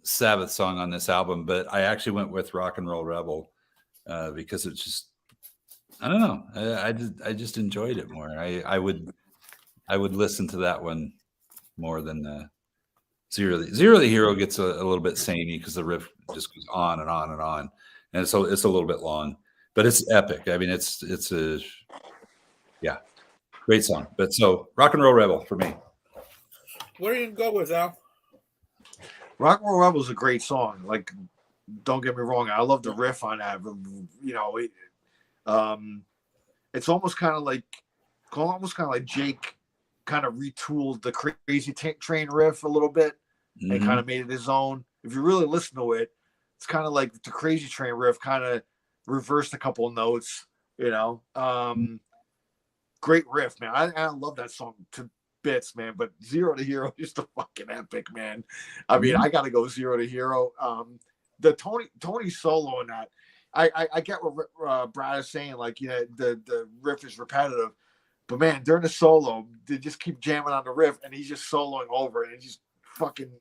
Speaker 2: Sabbath song on this album, but I actually went with Rock and Roll Rebel because it's just, I don't know, I just enjoyed it more. I would listen to that one more than Zero the Hero gets a little bit samey because the riff just goes on and on and on, and so it's a little bit long, but it's epic. I mean, it's a great song. But so Rock and Roll Rebel for me.
Speaker 3: Where are you gonna go with, Al? Rock and Roll Rebel is a great song. Like, don't get me wrong, I love the riff on that. You know, it's almost kind of like Jake kind of retooled the Crazy Train riff a little bit and kind of made it his own. If you really listen to it, it's kind of like the Crazy Train riff kind of reversed a couple of notes. You know, great riff, man. I love that song to bits, man. But Zero to Hero is the fucking epic, man. I mean, I gotta go Zero to Hero. The Tony solo in that, I get what Brad is saying, like, you know, the riff is repetitive, but man, during the solo, they just keep jamming on the riff and he's just soloing over it, and he's fucking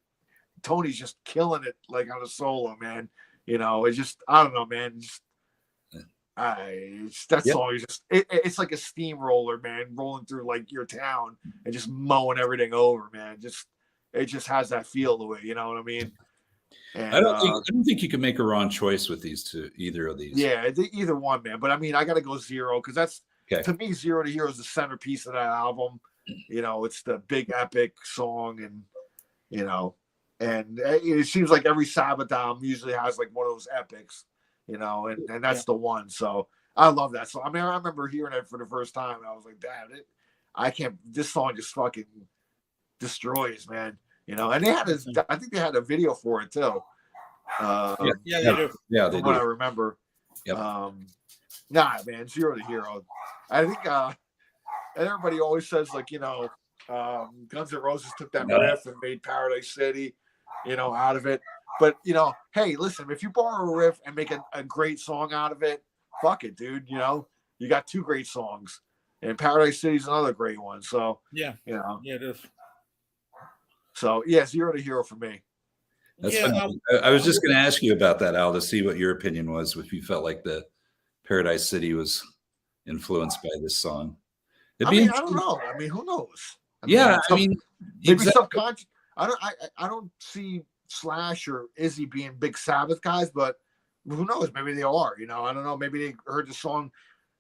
Speaker 3: Tony's just killing it, like, on the solo, man. You know, it's just, I don't know, man. Song is just it's like a steamroller, man, rolling through like your town and just mowing everything over, man. It just has that feel to it, you know what I mean? And,
Speaker 2: I don't think you can make a wrong choice with either of these.
Speaker 3: Yeah, either one, man. But I mean, I got to go Zero because that's to me, Zero to Hero is the centerpiece of that album. You know, it's the big epic song, and you know, and it seems like every Sabbath album usually has like one of those epics. You know, and that's the one. So I love that song. I mean, I remember hearing it for the first time, and I was like, damn, this song just fucking destroys, man. You know, and I think they had a video for it too.
Speaker 1: They do.
Speaker 2: Yeah, they do.
Speaker 3: What I remember.
Speaker 2: Yep.
Speaker 3: Nah, man, Zero to Hero. I think, and everybody always says, like, you know, Guns N' Roses took that riff and made Paradise City, you know, out of it. But, you know, hey, listen, if you borrow a riff and make a great song out of it, fuck it, dude. You know, you got two great songs, and Paradise City's another great one. So,
Speaker 1: yeah,
Speaker 3: you know,
Speaker 1: yeah, it is.
Speaker 3: So, yeah, Zero to Hero for me.
Speaker 2: That's funny. I was just going to ask you about that, Al, to see what your opinion was, if you felt like the Paradise City was influenced by this song.
Speaker 3: I don't know. I mean, who knows?
Speaker 2: Maybe
Speaker 3: subconscious. I don't see Slash or Izzy being big Sabbath guys, but who knows? Maybe they are. You know, I don't know. Maybe they heard the song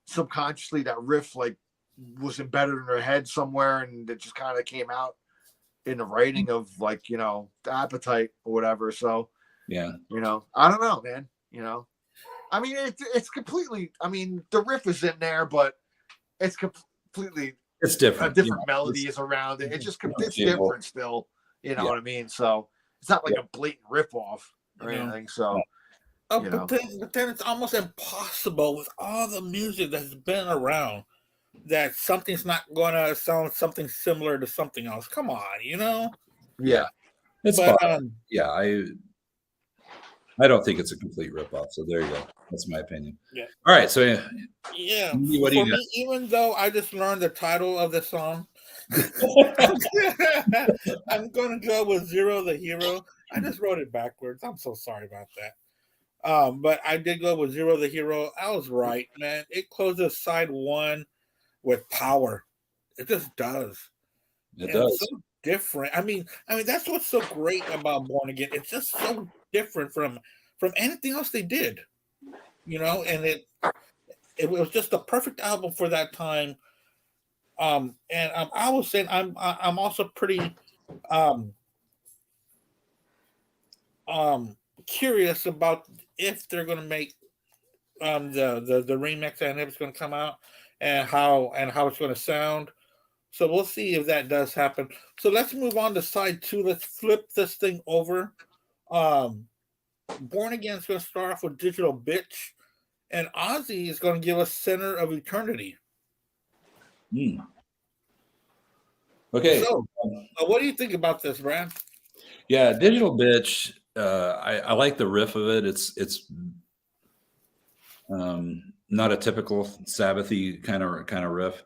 Speaker 3: subconsciously. That riff like was embedded in their head somewhere, and it just kind of came out in the writing of, like, you know, the Appetite or whatever. So
Speaker 2: yeah,
Speaker 3: you know, I don't know, man. You know, I mean, it's completely. I mean, the riff is in there, but it's completely.
Speaker 2: It's different.
Speaker 3: A different melody is around it. It's just it's different still. You know what I mean? So it's not like a blatant rip off or anything. So.
Speaker 1: But then it's almost impossible with all the music that's been around that something's not going to sound something similar to something else. Come on,
Speaker 2: Yeah, it's fine. Yeah, I don't think it's a complete ripoff. So there you go. That's my opinion.
Speaker 1: Yeah.
Speaker 2: All right. So
Speaker 1: yeah. What do you got? Even though I just learned the title of the song, I'm going to go with Zero the Hero. I just wrote it backwards. I'm so sorry about that. But I did go with Zero the Hero. I was right, man. It closes side one with power. It just does.
Speaker 2: It does.
Speaker 1: It's so different. I mean, that's what's so great about Born Again. It's just so different from anything else they did. And it was just the perfect album for that time. And I was saying I'm also pretty curious about if they're going to make the remix and if it's going to come out and how it's going to sound. So we'll see if that does happen. So let's move on to side two. Let's flip this thing over. Born Again is going to start off with Digital Bitch, and Ozzy is going to give us Center of Eternity.
Speaker 2: Okay.
Speaker 1: So what do you think about this, Brad?
Speaker 2: Yeah, Digital Bitch. I like the riff of it. It's not a typical Sabbathy kind of riff,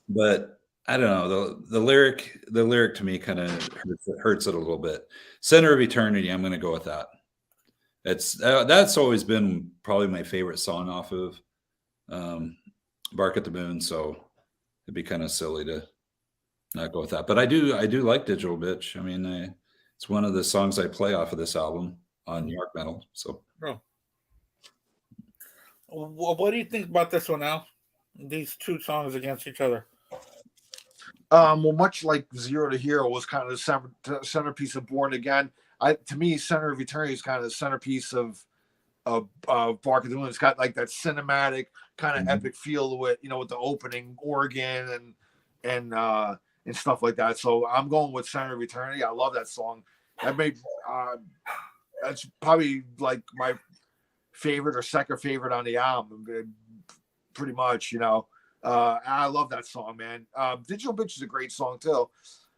Speaker 2: but I don't know, the lyric to me kind of hurts it a little bit. Center of Eternity. I'm going to go with that. That's always been probably my favorite song off of Bark at the Moon. So it'd be kind of silly to not go with that. But I do like Digital Bitch. I mean, it's one of the songs I play off of this album on New York Metal. So,
Speaker 1: what do you think about this one, Al? These two songs against each other.
Speaker 3: Well, much like Zero to Hero was kind of the centerpiece of Born Again. To me, Center of Eternity is kind of the centerpiece of Bark at the Moon. It's got like that cinematic kind of epic feel to it, with the opening organ and stuff like that. So I'm going with Center of Eternity. I love that song. That's probably like my favorite or second favorite on the album, pretty much. I love that song, man. Digital Bitch is a great song too.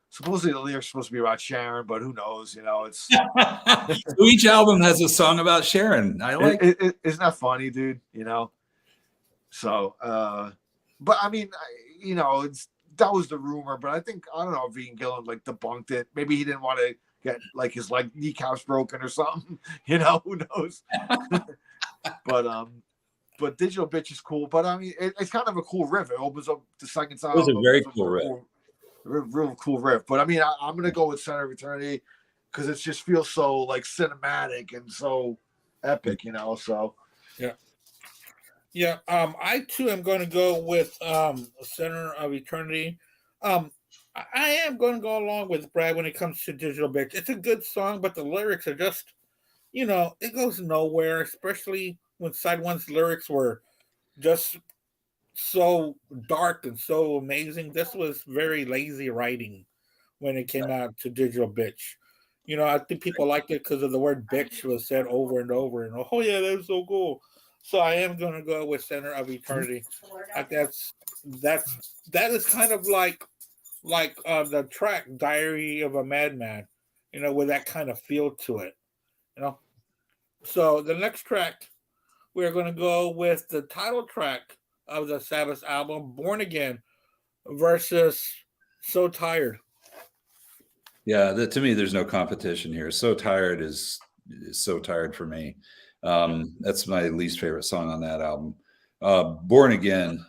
Speaker 3: Supposedly the lyrics are supposed to be about Sharon, but who knows? It's
Speaker 2: so each album has a song about Sharon. I like
Speaker 3: it. Isn't that funny, dude? So, but I mean, that was the rumor, but I don't know if Ian Gillan debunked it. Maybe he didn't want to get his kneecaps broken or something. Who knows? But Digital Bitch is cool. But I mean, it's kind of a cool riff. It opens up the second side.
Speaker 2: It was a very cool riff.
Speaker 3: Real cool riff. But I mean, I'm gonna go with Center of Eternity because it just feels so cinematic and so epic. So
Speaker 1: yeah. I too am going to go with Center of Eternity. I am going to go along with Brad when it comes to Digital Bitch. It's a good song, but the lyrics are just, it goes nowhere, especially when side one's lyrics were just so dark and so amazing. This was very lazy writing when it came out to Digital Bitch. I think people liked it because of the word bitch was said over and over. And oh yeah, that's so cool. So I am going to go with Center of Eternity. That is kind of like the track Diary of a Madman, with that kind of feel to it. So the next track, we're going to go with the title track of the Sabbath album, Born Again, versus So Tired.
Speaker 2: Yeah, to me, there's no competition here. So Tired is So Tired for me. That's my least favorite song on that album. Born Again,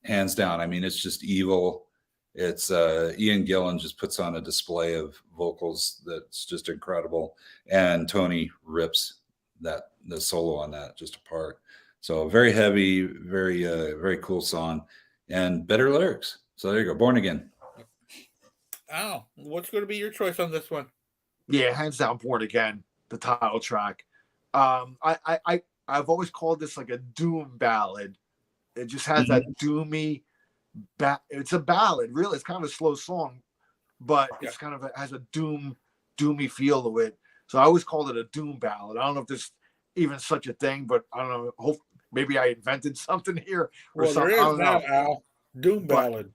Speaker 2: hands down. I mean, it's just evil. It's Ian Gillan just puts on a display of vocals that's just incredible, and Tony rips the solo on that just apart. So very heavy, very very cool song, and better lyrics. So there you go, Born Again.
Speaker 1: What's going to be your choice on this one?
Speaker 3: Yeah, hands down, Born Again, the title track. I've always called this like a doom ballad. It just has that doomy. It's a ballad, really. It's kind of a slow song, but it's kind of has a doomy feel to it. So I always called it a doom ballad. I don't know if there's even such a thing, but I don't know. Maybe I invented something here or
Speaker 1: well,
Speaker 3: something.
Speaker 1: there
Speaker 3: I
Speaker 1: is
Speaker 3: don't
Speaker 1: now,
Speaker 3: know.
Speaker 1: Al. Doom ballad.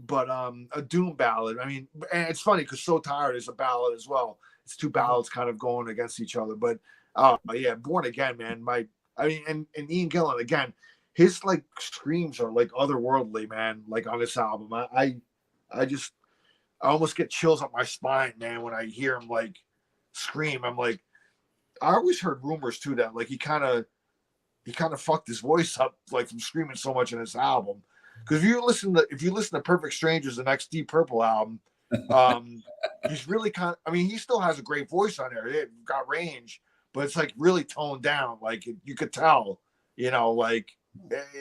Speaker 3: But a doom ballad. I mean, and it's funny because So Tired is a ballad as well. It's two ballads kind of going against each other. But yeah, Born Again, man. And Ian Gillan again. His like screams are like otherworldly, man. Like on this album, I almost get chills up my spine, man, when I hear him like scream. I'm like, I always heard rumors too that like he kind of fucked his voice up like from screaming so much in this album. Because if you listen to Perfect Strangers, the next Deep Purple album, he's really he still has a great voice on there. It got range, but it's like really toned down. Like you could tell, like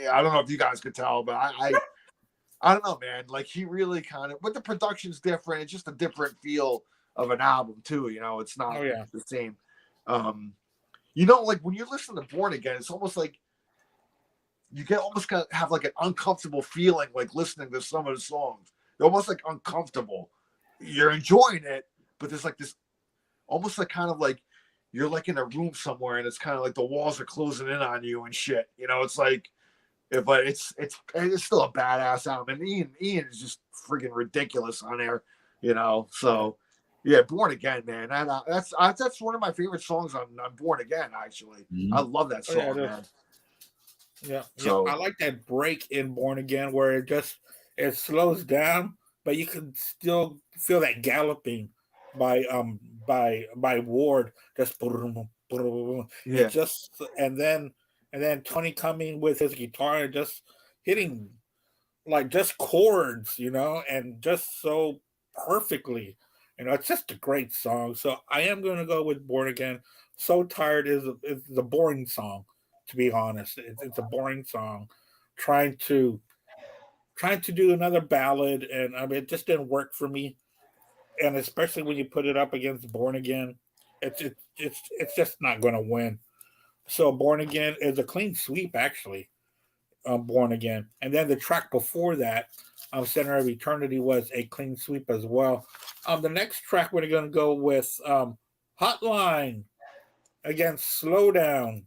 Speaker 3: I don't know if you guys could tell, but I don't know, man. Like he really but the production's different. It's just a different feel of an album too. It's not the same. Like when you listen to Born Again, it's almost like you almost have like an uncomfortable feeling, like listening to some of the songs. They're almost like uncomfortable. You're enjoying it, but there's like this, almost like kind of like you're like in a room somewhere, and it's kind of like the walls are closing in on you and shit. It's like, but it's still a badass album, and Ian is just freaking ridiculous on there. So. Yeah, Born Again, man. That's one of my favorite songs on Born Again. Actually, I love that song, man.
Speaker 1: Yeah, so I like that break in Born Again where it slows down, but you can still feel that galloping by Ward. Just it just and then Tony coming with his guitar and just hitting like just chords, and just so perfectly. It's just a great song. So I am going to go with Born Again. So Tired is the boring song, to be honest. It's a boring song. Trying to do another ballad, and it just didn't work for me. And especially when you put it up against Born Again, it's just not going to win. So Born Again is a clean sweep, actually. Born Again, and then the track before that, Center of Eternity, was a clean sweep as well. The next track we're going to go with Hotline against Slow Down.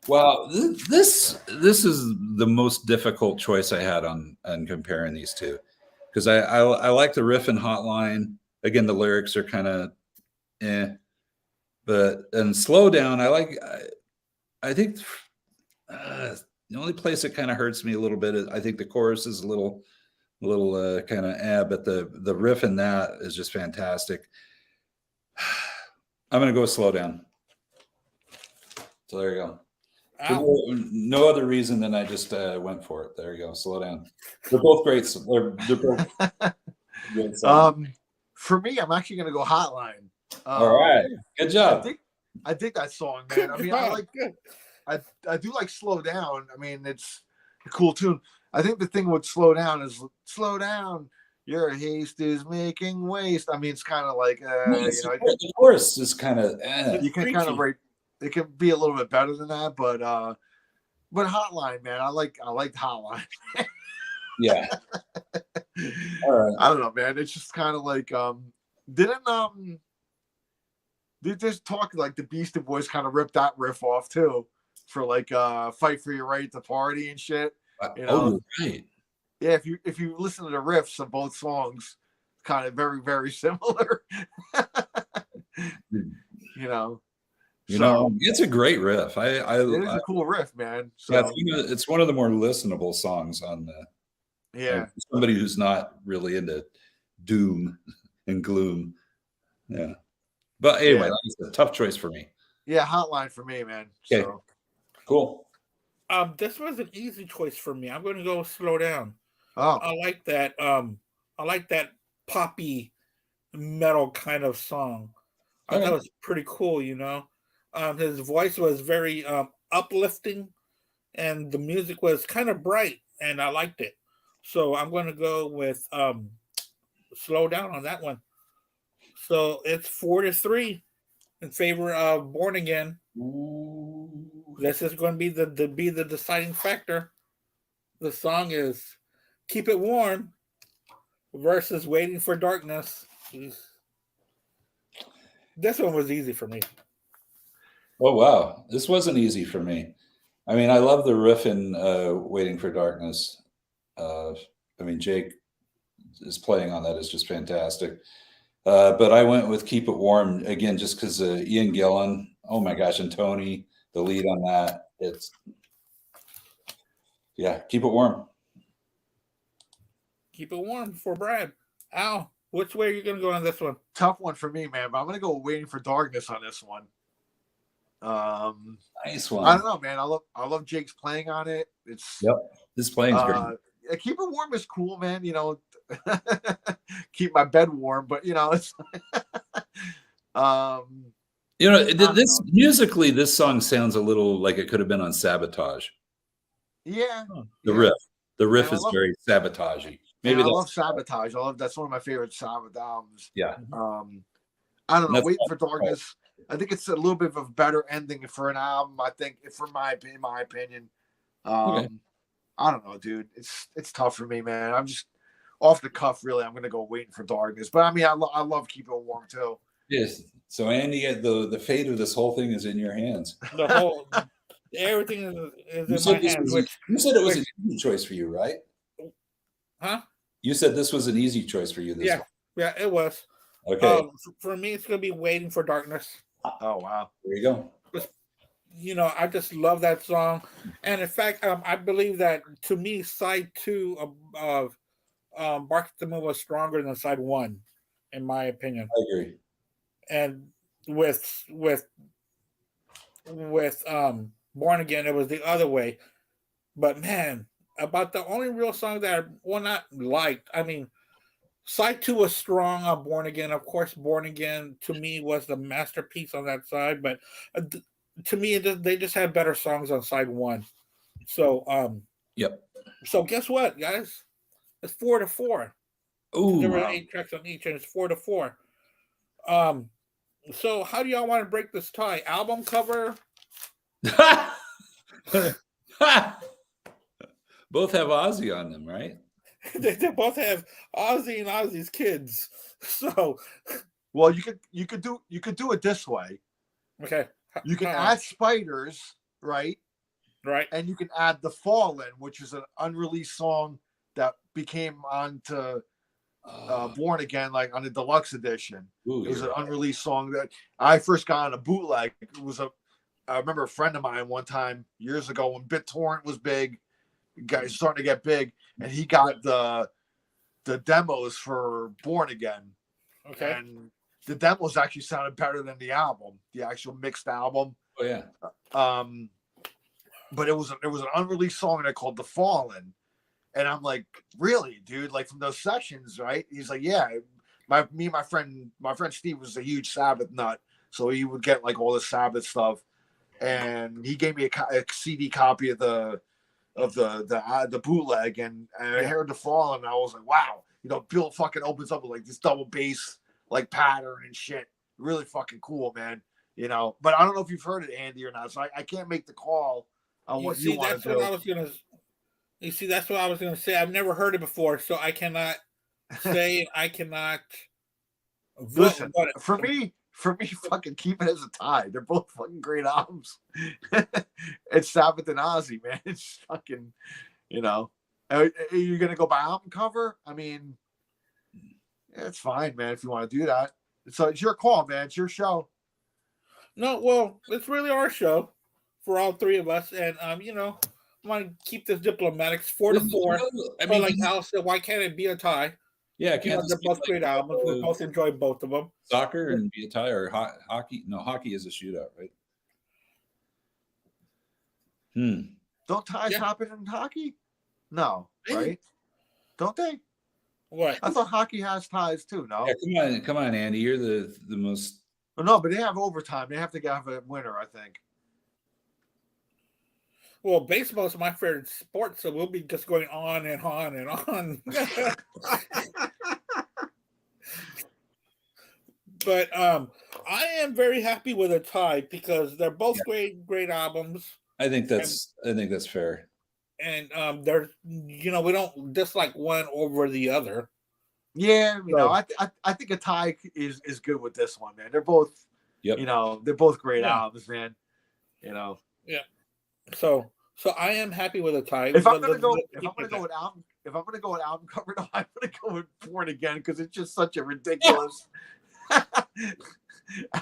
Speaker 2: Well, this is the most difficult choice I had on comparing these two, because I like the riff in Hotline. Again, the lyrics are kind of but and Slow Down, I think the only place it kind of hurts me a little bit is I think the chorus is a little kind of but the riff in that is just fantastic. I'm gonna go Slow Down. So there you go. No other reason than I just went for it. There you go. Slow Down. They're both great. They're both great songs.
Speaker 3: For me, I'm actually gonna go Hotline.
Speaker 2: All right, good job.
Speaker 3: I think that song, man. I mean, I do like Slow Down. I mean, it's a cool tune. I think the thing with Slow Down is slow down. Your haste is making waste. I mean, it's kind of like
Speaker 2: the chorus is kind of
Speaker 3: you can kind of write. It can be a little bit better than that, but Hotline, man, I liked Hotline.
Speaker 2: Yeah. All right.
Speaker 3: I don't know, man. It's just kind of like did this talk like the Beastie Boys kind of ripped that riff off too for like Fight for Your Right to Party and shit.
Speaker 2: Oh, right.
Speaker 3: Yeah, if you listen to the riffs of both songs, kind of very, very similar.
Speaker 2: It's a great riff. It is
Speaker 3: a cool riff, man. So
Speaker 2: yeah, it's one of the more listenable songs on the somebody who's not really into doom and gloom. Yeah. But anyway, that's a tough choice for me.
Speaker 3: Yeah, Hotline for me, man.
Speaker 2: Okay.
Speaker 3: So.
Speaker 2: Cool.
Speaker 1: This was an easy choice for me. I'm going to go Slow Down.
Speaker 3: Oh,
Speaker 1: I like that. I like that poppy metal kind of song. I thought it was pretty cool. His voice was very uplifting, and the music was kind of bright, and I liked it. So I'm going to go with Slow Down on that one. So it's 4-3. in favor of Born Again.
Speaker 2: Ooh.
Speaker 1: This is going to be the deciding factor. The song is "Keep It Warm" versus "Waiting for Darkness." This one was easy for me.
Speaker 2: Oh wow, this wasn't easy for me. I mean, I love the riff in "Waiting for Darkness." I mean, Jake is playing on that is just fantastic. But I went with "Keep It Warm" again, just because Ian Gillan. Oh my gosh, and Tony, the lead on that. It's "Keep It Warm."
Speaker 1: Keep it warm for Brad. Al, which way are you going to go on this one?
Speaker 3: Tough one for me, man. But I'm going to go "Waiting for Darkness" on this one.
Speaker 2: Nice one.
Speaker 3: I don't know, man. I love Jake's playing on it. It's
Speaker 2: this playing's great.
Speaker 3: "Keep It Warm" is cool, man. Keep my bed warm, but it's
Speaker 2: this musically, this song sounds a little like it could have been on Sabotage.
Speaker 3: Yeah,
Speaker 2: the riff is very Sabotage-y.
Speaker 3: Maybe I love Sabotage. That's one of my favorite Sabbath albums.
Speaker 2: Yeah.
Speaker 3: I don't know. "Waiting for Darkness." I think it's a little bit of a better ending for an album. I think, in my opinion. I don't know, dude. It's tough for me, man. I'm just off the cuff. Really, I'm gonna go "Waiting for Darkness." But I mean, I love "Keep It Warm" too.
Speaker 2: Yes. So Andy, the fate of this whole thing is in your hands.
Speaker 1: Everything is in my hands.
Speaker 2: You said it was an easy choice for you, right?
Speaker 1: Huh?
Speaker 2: You said this was an easy choice for you.
Speaker 1: Yeah, it was.
Speaker 2: Okay.
Speaker 1: For me, it's gonna be "Waiting for Darkness."
Speaker 3: Oh wow!
Speaker 2: There you go.
Speaker 1: I just love that song, and in fact, I believe that to me, side 2 of "Bark at the Moon" was stronger than side 1, in my opinion.
Speaker 2: I agree.
Speaker 1: And with "Born Again," it was the other way. But man, about the only real song that I not liked. I mean, side 2 was strong on "Born Again." Of course, "Born Again" to me was the masterpiece on that side. But to me, they just had better songs on side 1. So,
Speaker 2: yep.
Speaker 1: So guess what, guys? It's 4-4.
Speaker 2: Ooh,
Speaker 1: there were 8 tracks on each, and it's 4-4. So how do y'all want to break this tie? Album cover?
Speaker 2: Both have Ozzy on them, right?
Speaker 1: they both have Ozzy and Ozzy's kids. So,
Speaker 3: well, you could do it this way.
Speaker 1: Okay.
Speaker 3: You can add Spiders, right?
Speaker 1: Right.
Speaker 3: And you can add "The Fallen," which is an unreleased song that became onto "Born Again," like on the deluxe edition. It was an unreleased song that I first got on a bootleg. I remember a friend of mine one time years ago when BitTorrent was big, guys starting to get big, and he got the demos for "Born Again."
Speaker 1: Okay.
Speaker 3: And the demos actually sounded better than the album, the actual mixed album.
Speaker 2: Oh yeah.
Speaker 3: But it was an unreleased song that called "The Fallen," and I'm like, really, dude? Like from those sessions, right? He's like, yeah. My friend Steve was a huge Sabbath nut, so he would get like all the Sabbath stuff, and he gave me a CD copy of the bootleg, and I heard "The Fallen," and I was like, wow, Bill fucking opens up with like this double bass like pattern and shit, really fucking cool, man. But I don't know if you've heard it, Andy, or not, so I can't make the call on what you want to do.
Speaker 1: You see, that's what I was gonna say. I've never heard it before, so I cannot say. I cannot.
Speaker 3: Listen, for me, fucking keep it as a tie. They're both fucking great albums. It's Sabbath and Ozzy, man. It's fucking, Are you gonna go by album cover? I mean, it's fine, man. If you want to do that, so it's your call, man. It's your show.
Speaker 1: No, well, it's really our show for all three of us, and I want to keep this diplomatic. 4-4. I mean, like Al said, why can't it be a tie?
Speaker 2: Yeah,
Speaker 1: they're both great albums. We both enjoy both of them.
Speaker 2: Soccer and be a tie, or hockey? No, hockey is a shootout, right?
Speaker 3: Don't ties happen in hockey? No, right? Don't they?
Speaker 1: What?
Speaker 3: I thought hockey has ties too. No.
Speaker 2: Yeah, come on, Andy. You're the most.
Speaker 3: Well, no, but they have overtime. They have to have a winner, I think.
Speaker 1: Well, baseball is my favorite sport, so we'll be just going on and on and on. But I am very happy with a tie because they're both great albums.
Speaker 2: I think that's fair.
Speaker 1: And they're we don't dislike one over the other.
Speaker 3: Yeah, I think a tie is good with this one, man. They're both, they're both great albums, man.
Speaker 1: Yeah. So I am happy with a tie.
Speaker 3: If I'm gonna go with album cover, no, I'm gonna go with Born Again because it's just such a ridiculous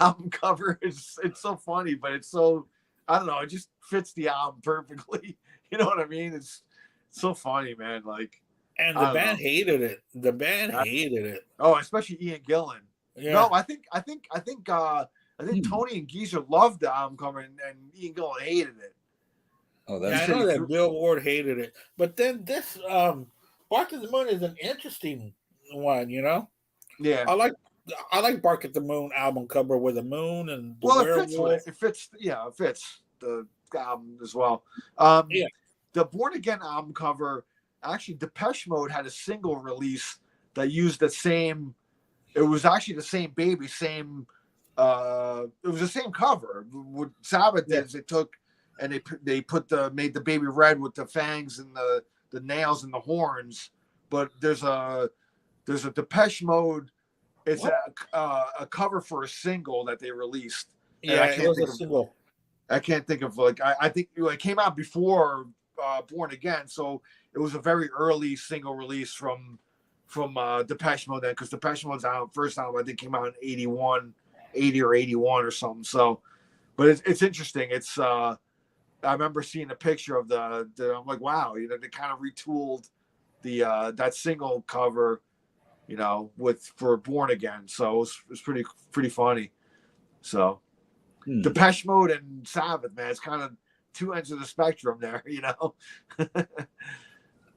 Speaker 3: album cover. It's so funny, but it's so, I don't know, it just fits the album perfectly. You know what I mean? It's so funny, man. Like,
Speaker 1: and the band hated it. The band hated it.
Speaker 3: Oh, especially Ian Gillan. Yeah. No, I think Tony and Geezer loved the album cover, and Ian Gillan hated it.
Speaker 2: Oh, that's
Speaker 1: I know that Bill Ward hated it, but then this Bark at the Moon is an interesting one.
Speaker 3: Yeah,
Speaker 1: I like Bark at the Moon album cover with the moon and the werewolf.
Speaker 3: It fits the album as well. The Born Again album cover, actually Depeche Mode had a single release that used the same. It was actually the same baby, same. It was the same cover. What Sabbath did is they took and they made the baby red with the fangs and the nails and the horns. But there's a Depeche Mode. It's a cover for a single that they released.
Speaker 1: Yeah, it was a single.
Speaker 3: I can't think of I think it came out before Born Again, so it was a very early single release from Depeche Mode then, because Depeche Mode's first album I think came out in 80 or 81 or something. So, but it's interesting. It's I remember seeing a picture of the I'm like, wow, they kind of retooled the that single cover, for Born Again. So it was pretty funny. So Depeche Mode and Sabbath, man, it's kind of two ends of the spectrum there,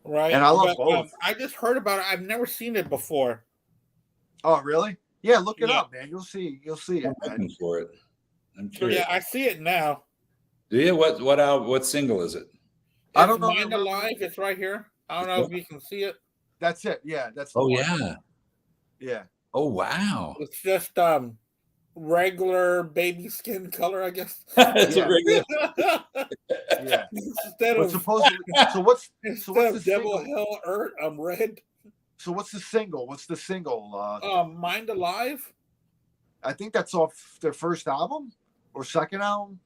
Speaker 1: Right.
Speaker 3: And I love both.
Speaker 1: I just heard about it. I've never seen it before.
Speaker 3: Oh, really? Yeah, look it up, man. You'll see it.
Speaker 2: I'm looking for it. I'm curious.
Speaker 1: Yeah, I see it now.
Speaker 2: Do you? What single is it?
Speaker 3: I don't know.
Speaker 1: Mind Alive. It's right here. I don't know if you can see it.
Speaker 3: That's it. Yeah, that's.
Speaker 2: Oh yeah.
Speaker 3: Yeah.
Speaker 2: Oh wow.
Speaker 1: It's just regular baby skin color, I guess.
Speaker 2: It's a regular.
Speaker 3: Yeah.
Speaker 1: Instead of
Speaker 3: supposedly, what's the
Speaker 1: Devil
Speaker 3: single?
Speaker 1: Hell Earth, I'm red.
Speaker 3: So what's the single?
Speaker 1: Mind Alive.
Speaker 3: I think that's off their first album or second album.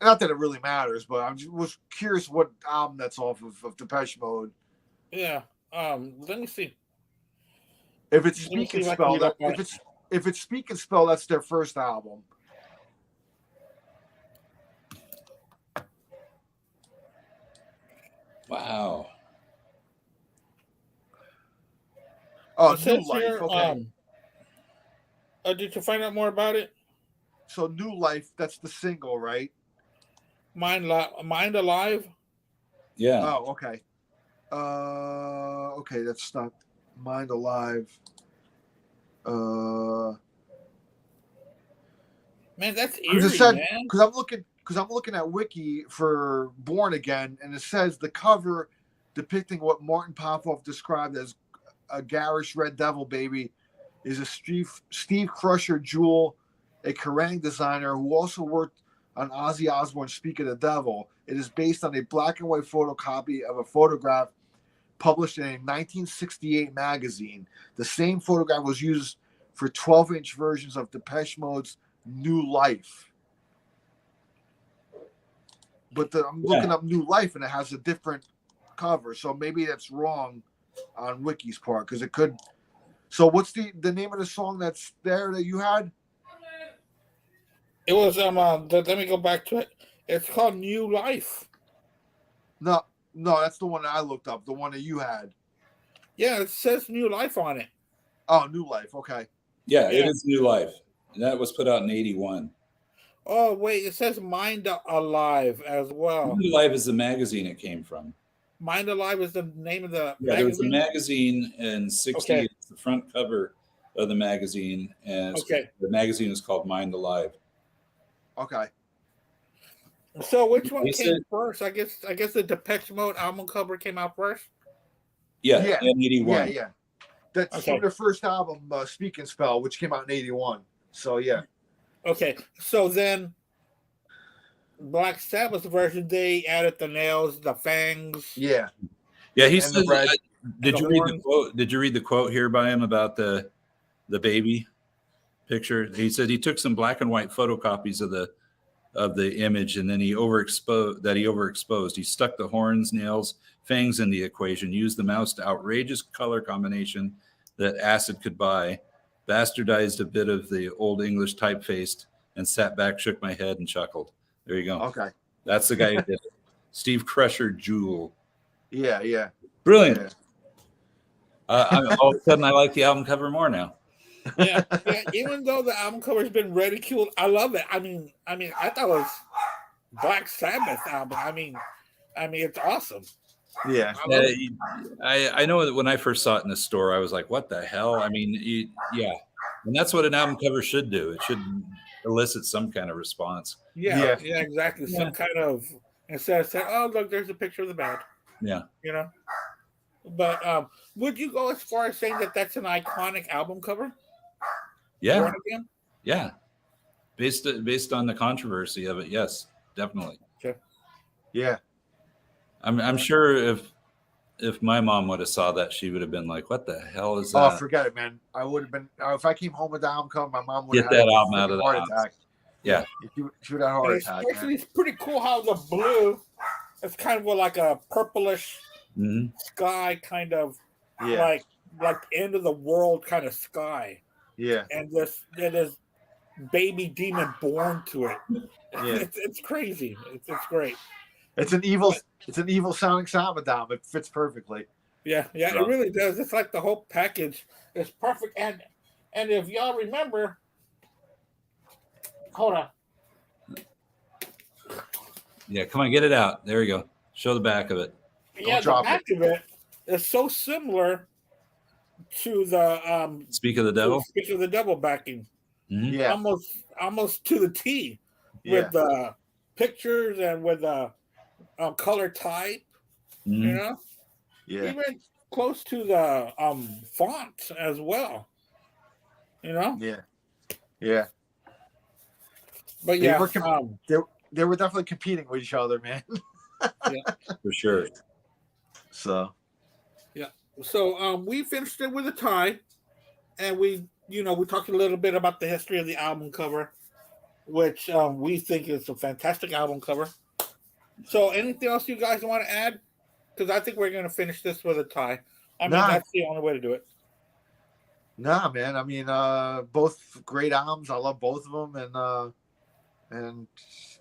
Speaker 3: Not that it really matters, but I was curious what album that's off of Depeche Mode.
Speaker 1: Yeah. Let me see.
Speaker 3: If it's Speak and Spell, if it's Speak and Spell, that's their first album.
Speaker 2: Wow.
Speaker 3: Oh, New Life.
Speaker 1: Here,
Speaker 3: okay.
Speaker 1: Did you find out more about it?
Speaker 3: So New Life, that's the single, right?
Speaker 1: Mind Alive.
Speaker 2: Yeah.
Speaker 3: Oh, okay. Okay, that's not Mind Alive.
Speaker 1: Man, that's eerie, man.
Speaker 3: Because I'm looking at Wiki for Born Again, and it says the cover depicting what Martin Popoff described as a garish red devil baby is a Steve Crusher Jewel, a Kerrang designer who also worked on Ozzy Osbourne's Speak of the Devil. It is based on a black and white photocopy of a photograph published in a 1968 magazine. The same photograph was used for 12-inch versions of Depeche Mode's New Life. But I'm looking up New Life, and it has a different cover. So maybe that's wrong on Wiki's part, because it could. So what's the name of the song that's there that you had?
Speaker 1: It was let me go back to it. It's called New Life.
Speaker 3: No, that's the one that I looked up. The one that you had.
Speaker 1: Yeah, it says New Life on it.
Speaker 3: Oh, New Life. Okay.
Speaker 2: Yeah, it is New Life. That was put out in 81.
Speaker 1: Oh, wait, it says Mind Alive as well.
Speaker 2: New Life is the magazine it came from.
Speaker 1: Mind Alive is the name of the
Speaker 2: magazine? There was a magazine in 60. Okay. It's the front cover of the magazine, and the magazine is called Mind Alive.
Speaker 3: Okay.
Speaker 1: So which one came first? I guess the Depeche Mode album cover came out first.
Speaker 2: Yeah, in 81.
Speaker 3: Yeah. That's
Speaker 1: Okay.
Speaker 3: from their first album, Speak and Spell, which came out in '81. So yeah.
Speaker 1: Okay, so then Black Sabbath version, they added the nails, the fangs.
Speaker 3: Yeah.
Speaker 2: Yeah, he
Speaker 3: And
Speaker 2: said.
Speaker 3: the red.
Speaker 2: Did
Speaker 1: the
Speaker 2: you read the
Speaker 1: horns.
Speaker 2: quote? Did you read the quote here by him about the baby picture? He said he took some black and white photocopies of the image, and then he overexposed. He stuck the horns, nails, fangs in the equation, used the mouse to outrageous color combination that acid could buy, bastardized a bit of the old English typeface, and sat back, shook my head, and chuckled. There you go.
Speaker 3: Okay.
Speaker 2: That's the guy who did it. Steve Crusher Jewel.
Speaker 3: Yeah.
Speaker 2: Brilliant. All of a sudden, I like the album cover more now.
Speaker 1: Yeah. Even though the album cover has been ridiculed, I love it. I mean, I thought it was Black Sabbath album. I mean, it's awesome.
Speaker 3: Yeah.
Speaker 2: I know that when I first saw it in the store, I was like, "What the hell?" I mean, yeah, and that's what an album cover should do. It should elicit some kind of response.
Speaker 1: Yeah, exactly. Yeah. Some kind of, instead of saying, "Oh, look, there's a picture of the band."
Speaker 2: Yeah.
Speaker 1: You know. But would you go as far as saying that that's an iconic album cover?
Speaker 2: Yeah. Yeah. Based on the controversy of it, yes, definitely.
Speaker 1: Okay.
Speaker 3: Yeah.
Speaker 2: I'm sure if my mom would have saw that, she would have been like, "What the hell is that?"
Speaker 3: Oh, forget it, man. I would have been if I came home with the album cover, my mom would
Speaker 2: get
Speaker 3: have
Speaker 2: that
Speaker 3: had
Speaker 2: album out of the
Speaker 3: heart
Speaker 2: house.
Speaker 3: attack.
Speaker 2: Yeah.
Speaker 3: She would have a heart attack.
Speaker 1: Especially, it's pretty cool how the blue is kind of like a purplish sky, kind of like end of the world kind of sky.
Speaker 3: Yeah.
Speaker 1: And this baby demon born to it.
Speaker 3: Yeah.
Speaker 1: It's crazy. It's great.
Speaker 3: It's an evil sounding Sabbath album. It fits perfectly.
Speaker 1: Yeah, it really does. It's like the whole package is perfect. And if y'all remember, hold on.
Speaker 2: Yeah, come on, get it out. There we go. Show the back of it.
Speaker 1: Yeah, the back of it is so similar to the
Speaker 2: Speak of the Devil.
Speaker 1: Speak of the Devil backing.
Speaker 2: Mm-hmm.
Speaker 3: Yeah,
Speaker 1: almost to the T with the pictures and with the color type.
Speaker 2: Mm-hmm.
Speaker 1: You know, even close to the font as well. You know.
Speaker 3: Yeah.
Speaker 1: But
Speaker 3: they were definitely competing with each other, man.
Speaker 1: Yeah,
Speaker 2: for sure.
Speaker 3: So.
Speaker 1: Yeah. So we finished it with a tie, and we talked a little bit about the history of the album cover, which we think is a fantastic album cover. So anything else you guys want to add? Because I think we're going to finish this with a tie. I mean, that's the only way to do it.
Speaker 3: Nah, man. I mean, both great albums. I love both of them, and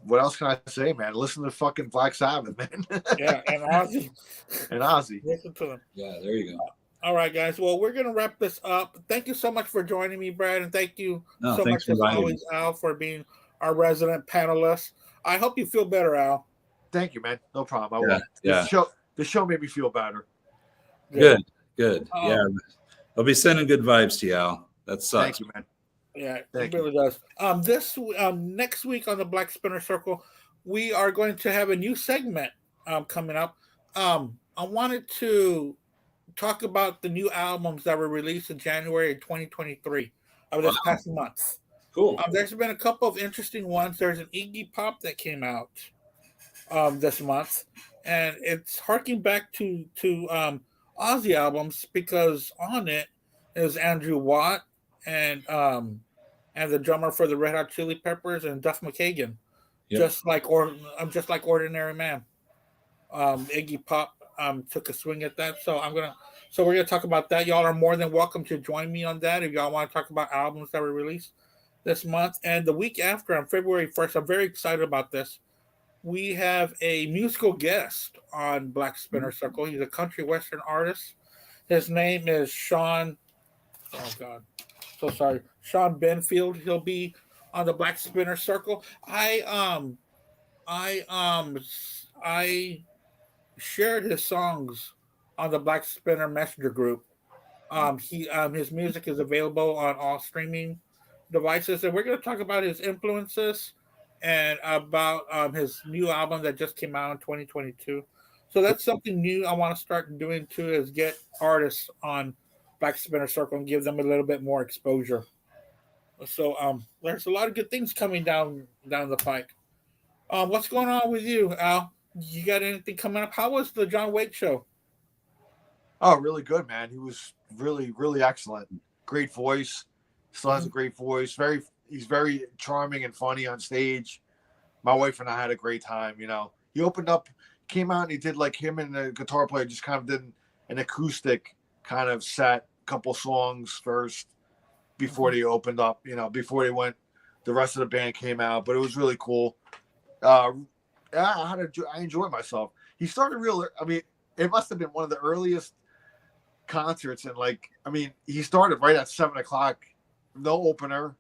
Speaker 3: what else can I say, man? Listen to fucking Black Sabbath, man.
Speaker 1: Yeah, and Ozzy.
Speaker 3: Listen
Speaker 1: to them.
Speaker 2: Yeah, there you go.
Speaker 1: All right, guys. Well, we're going to wrap this up. Thank you so much for joining me, Brad, and thank you so much, as always, Al, for being our resident panelist. I hope you feel better, Al.
Speaker 3: Thank you, man. No problem. I will.
Speaker 2: Yeah.
Speaker 3: The show made me feel better.
Speaker 2: Good. Yeah. I'll be sending good vibes to you, Al. That sucks.
Speaker 3: Thank you, man.
Speaker 1: Yeah, it really does. Next week on the Black Spinner Circle, we are going to have a new segment coming up. I wanted to talk about the new albums that were released in January 2023 of this past month.
Speaker 2: Cool.
Speaker 1: There's been a couple of interesting ones. There's an Iggy Pop that came out this month, and it's harking back to Ozzy albums, because on it is Andrew Watt and the drummer for the Red Hot Chili Peppers and Duff McKagan, just like Ordinary Man. Iggy Pop took a swing at that, so we're gonna talk about that. Y'all are more than welcome to join me on that if y'all want to talk about albums that were released this month. And the week after, on February 1st, I'm very excited about this. We have a musical guest on Black Spinner Circle. He's a country western artist. His name is Sean. Oh God, so sorry, Sean Benfield. He'll be on the Black Spinner Circle. I shared his songs on the Black Spinner Messenger group. His music is available on all streaming devices, and we're going to talk about his influences and about his new album that just came out in 2022. So that's something new I want to start doing too, is get artists on Black Spinner Circle and give them a little bit more exposure. So there's a lot of good things coming down the pike. What's going on with you, Al? You got anything coming up? How was the John Waite show?
Speaker 3: Oh, really good, man. He was really, really excellent. Great voice. Still has a great voice. He's very charming and funny on stage. My wife and I had a great time. You know, he opened up, came out, and he did like him and the guitar player just kind of did an acoustic kind of set, couple songs first before they opened up. You know, before they went, the rest of the band came out. But it was really cool. I enjoyed myself. He started real. I mean, it must have been one of the earliest concerts, and he started right at 7:00, no opener,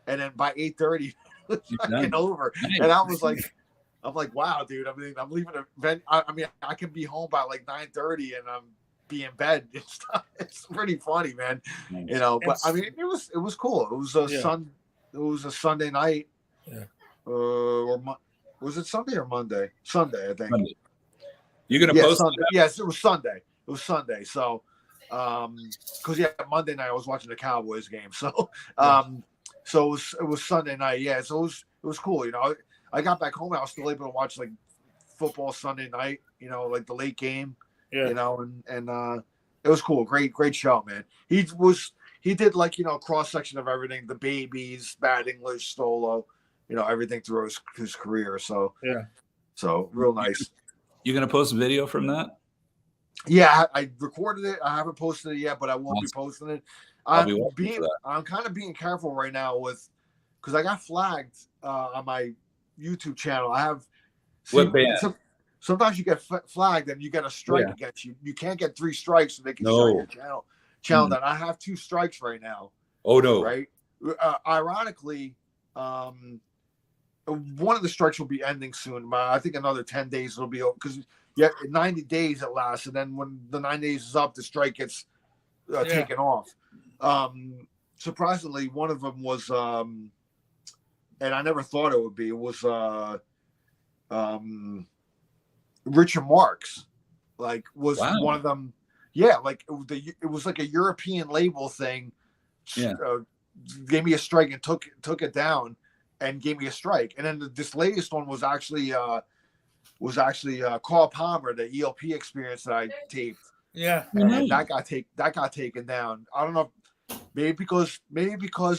Speaker 3: and then by 8:30 it was fucking over. Nice. And I'm like, wow, dude. I mean, I'm leaving an event. I can be home by like 9:30, and I'm be in bed. It's pretty funny, man. Nice. You know, but I mean, it was cool. It was a Sunday night.
Speaker 1: Yeah.
Speaker 3: Was it Sunday or Monday? Sunday, I think.
Speaker 2: Monday. You're gonna post
Speaker 3: Sunday. Yes, it was Sunday. It was Sunday. So, because Monday night I was watching the Cowboys game. So, so it was Sunday night. Yeah, so it was cool. You know, I got back home. I was still able to watch like football Sunday night. You know, like the late game. Yeah. You know, and it was cool. Great show, man. He did like, you know, cross section of everything. The Babies, Bad English, solo. You know, everything through his career. So so real nice.
Speaker 2: You gonna post a video from that?
Speaker 3: Yeah, I recorded it. I haven't posted it yet, but I won't be posting it. I'm kind of being careful right now because I got flagged on my YouTube channel. I have
Speaker 2: what band?
Speaker 3: Sometimes you get flagged and you get a strike against you. You can't get 3 strikes so they can show your channel that. I have 2 strikes right now.
Speaker 2: Oh no!
Speaker 3: Right? Ironically, one of the strikes will be ending soon. I think another 10 days it'll be over because 90 days it lasts, and then when the 9 days is up, the strike gets taken off. Surprisingly, one of them was, and I never thought it would be. It was Richard Marx, was one of them. Yeah, it was like a European label thing. Yeah. Gave me a strike and took it down. And gave me a strike, and then this latest one was actually Carl Palmer, the ELP Experience that I taped.
Speaker 1: Yeah,
Speaker 3: and that got taken down. I don't know, maybe because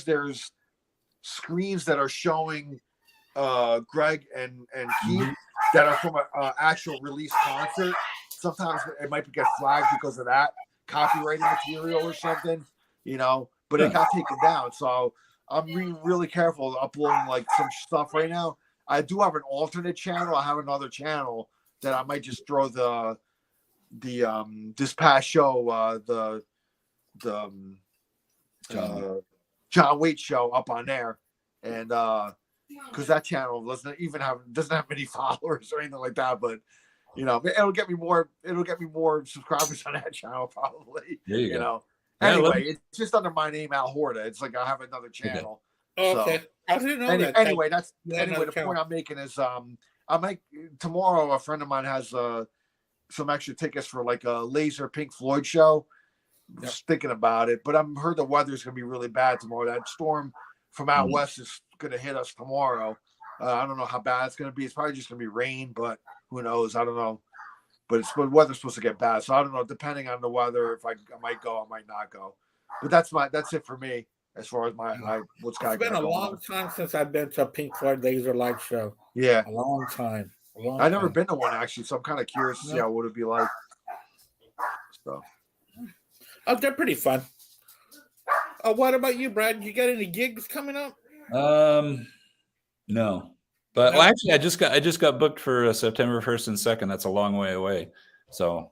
Speaker 3: there's screens that are showing Greg and Keith that are from an actual release concert. Sometimes it might get flagged because of that copyrighted material or something, you know. But it got taken down, so. I'm being really careful uploading like some stuff right now. I do have an alternate channel. I have another channel that I might just throw the this past show the John Waite show up on there, and because that channel doesn't have many followers or anything like that, but you know it'll get me more subscribers on that channel probably.
Speaker 2: There you go.
Speaker 3: Know. Anyway, it's just under my name, Al Horta. It's like I have another channel.
Speaker 1: Okay.
Speaker 3: So,
Speaker 1: I didn't know that.
Speaker 3: Anyway, the point I'm making is I might tomorrow. A friend of mine has some extra tickets for like a laser Pink Floyd show. Just thinking about it, but I've heard the weather's gonna be really bad tomorrow. That storm from out west is gonna hit us tomorrow. I don't know how bad it's gonna be. It's probably just gonna be rain, but who knows? I don't know. But the weather's supposed to get bad, so I don't know. Depending on the weather, if I might go, I might not go. But that's it for me as far as what's got.
Speaker 1: It's been a long time since I've been to a Pink Floyd laser live show.
Speaker 3: Yeah,
Speaker 1: a long time.
Speaker 3: I've never been to one actually, so I'm kind of curious to see how it would be like. So,
Speaker 1: they're pretty fun. What about you, Brad? You got any gigs coming up?
Speaker 2: No. But well, actually, I just got booked for September 1st and 2nd. That's a long way away. So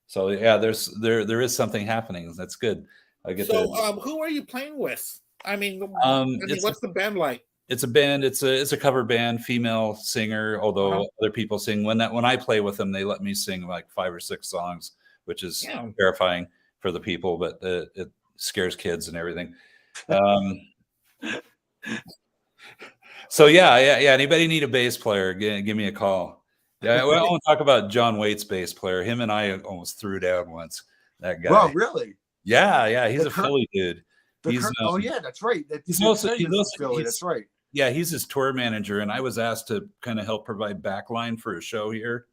Speaker 2: So there is something happening. That's good. I get. So
Speaker 1: who are you playing with? I mean, what's the band like?
Speaker 2: It's a band. It's a cover band, female singer. Although other people sing. When I play with them, they let me sing like 5 or 6 songs, which is terrifying for the people, but it scares kids and everything. So yeah. Anybody need a bass player? Give me a call. Yeah, well, I want to talk about John Waite's bass player. Him and I almost threw down once. That guy.
Speaker 3: Well, really?
Speaker 2: Yeah, he's a Philly dude.
Speaker 3: Oh yeah, that's right.
Speaker 2: He's also
Speaker 3: Philly. That's right.
Speaker 2: Yeah, he's his tour manager, and I was asked to kind of help provide backline for a show here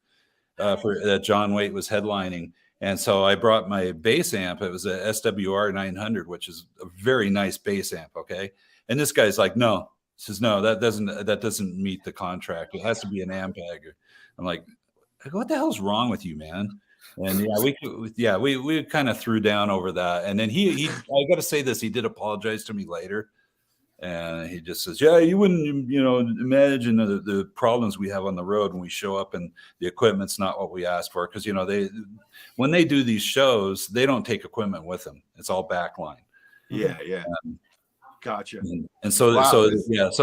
Speaker 2: for that John Waite was headlining. And so I brought my bass amp. It was a SWR 900, which is a very nice bass amp. Okay, and this guy's like, no, he says no, that doesn't meet the contract. It has to be an Ampeg. I'm like, what the hell's wrong with you, man? And we kind of threw down over that. And then he I got to say this, he did apologize to me later. And he just says, yeah, you wouldn't, imagine the problems we have on the road when we show up and the equipment's not what we asked for. Because, when they do these shows, they don't take equipment with them. It's all backline.
Speaker 3: Yeah. Gotcha.
Speaker 2: And so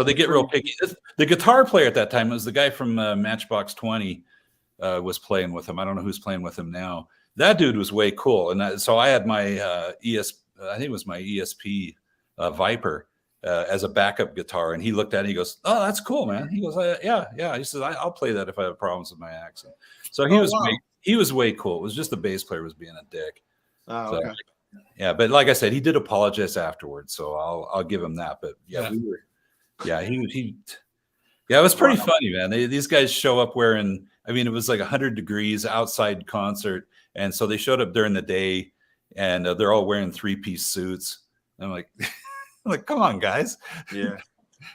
Speaker 2: they get real picky. The guitar player at that time was the guy from Matchbox 20 was playing with him. I don't know who's playing with him now. That dude was way cool. And so I had my I think it was my ESP Viper. As a backup guitar, and he looked at it, he goes, oh, that's cool, man. He goes, yeah. He says, I'll play that if I have problems with my accent. So he was way cool. It was just the bass player was being a dick.
Speaker 3: Oh, okay.
Speaker 2: Yeah, but like I said, he did apologize afterwards, so I'll give him that. But it was pretty funny, man. These guys show up wearing, it was like 100 degrees outside concert, and so they showed up during the day, and they're all wearing 3-piece suits. And I'm like, like, come on, guys.
Speaker 3: Yeah.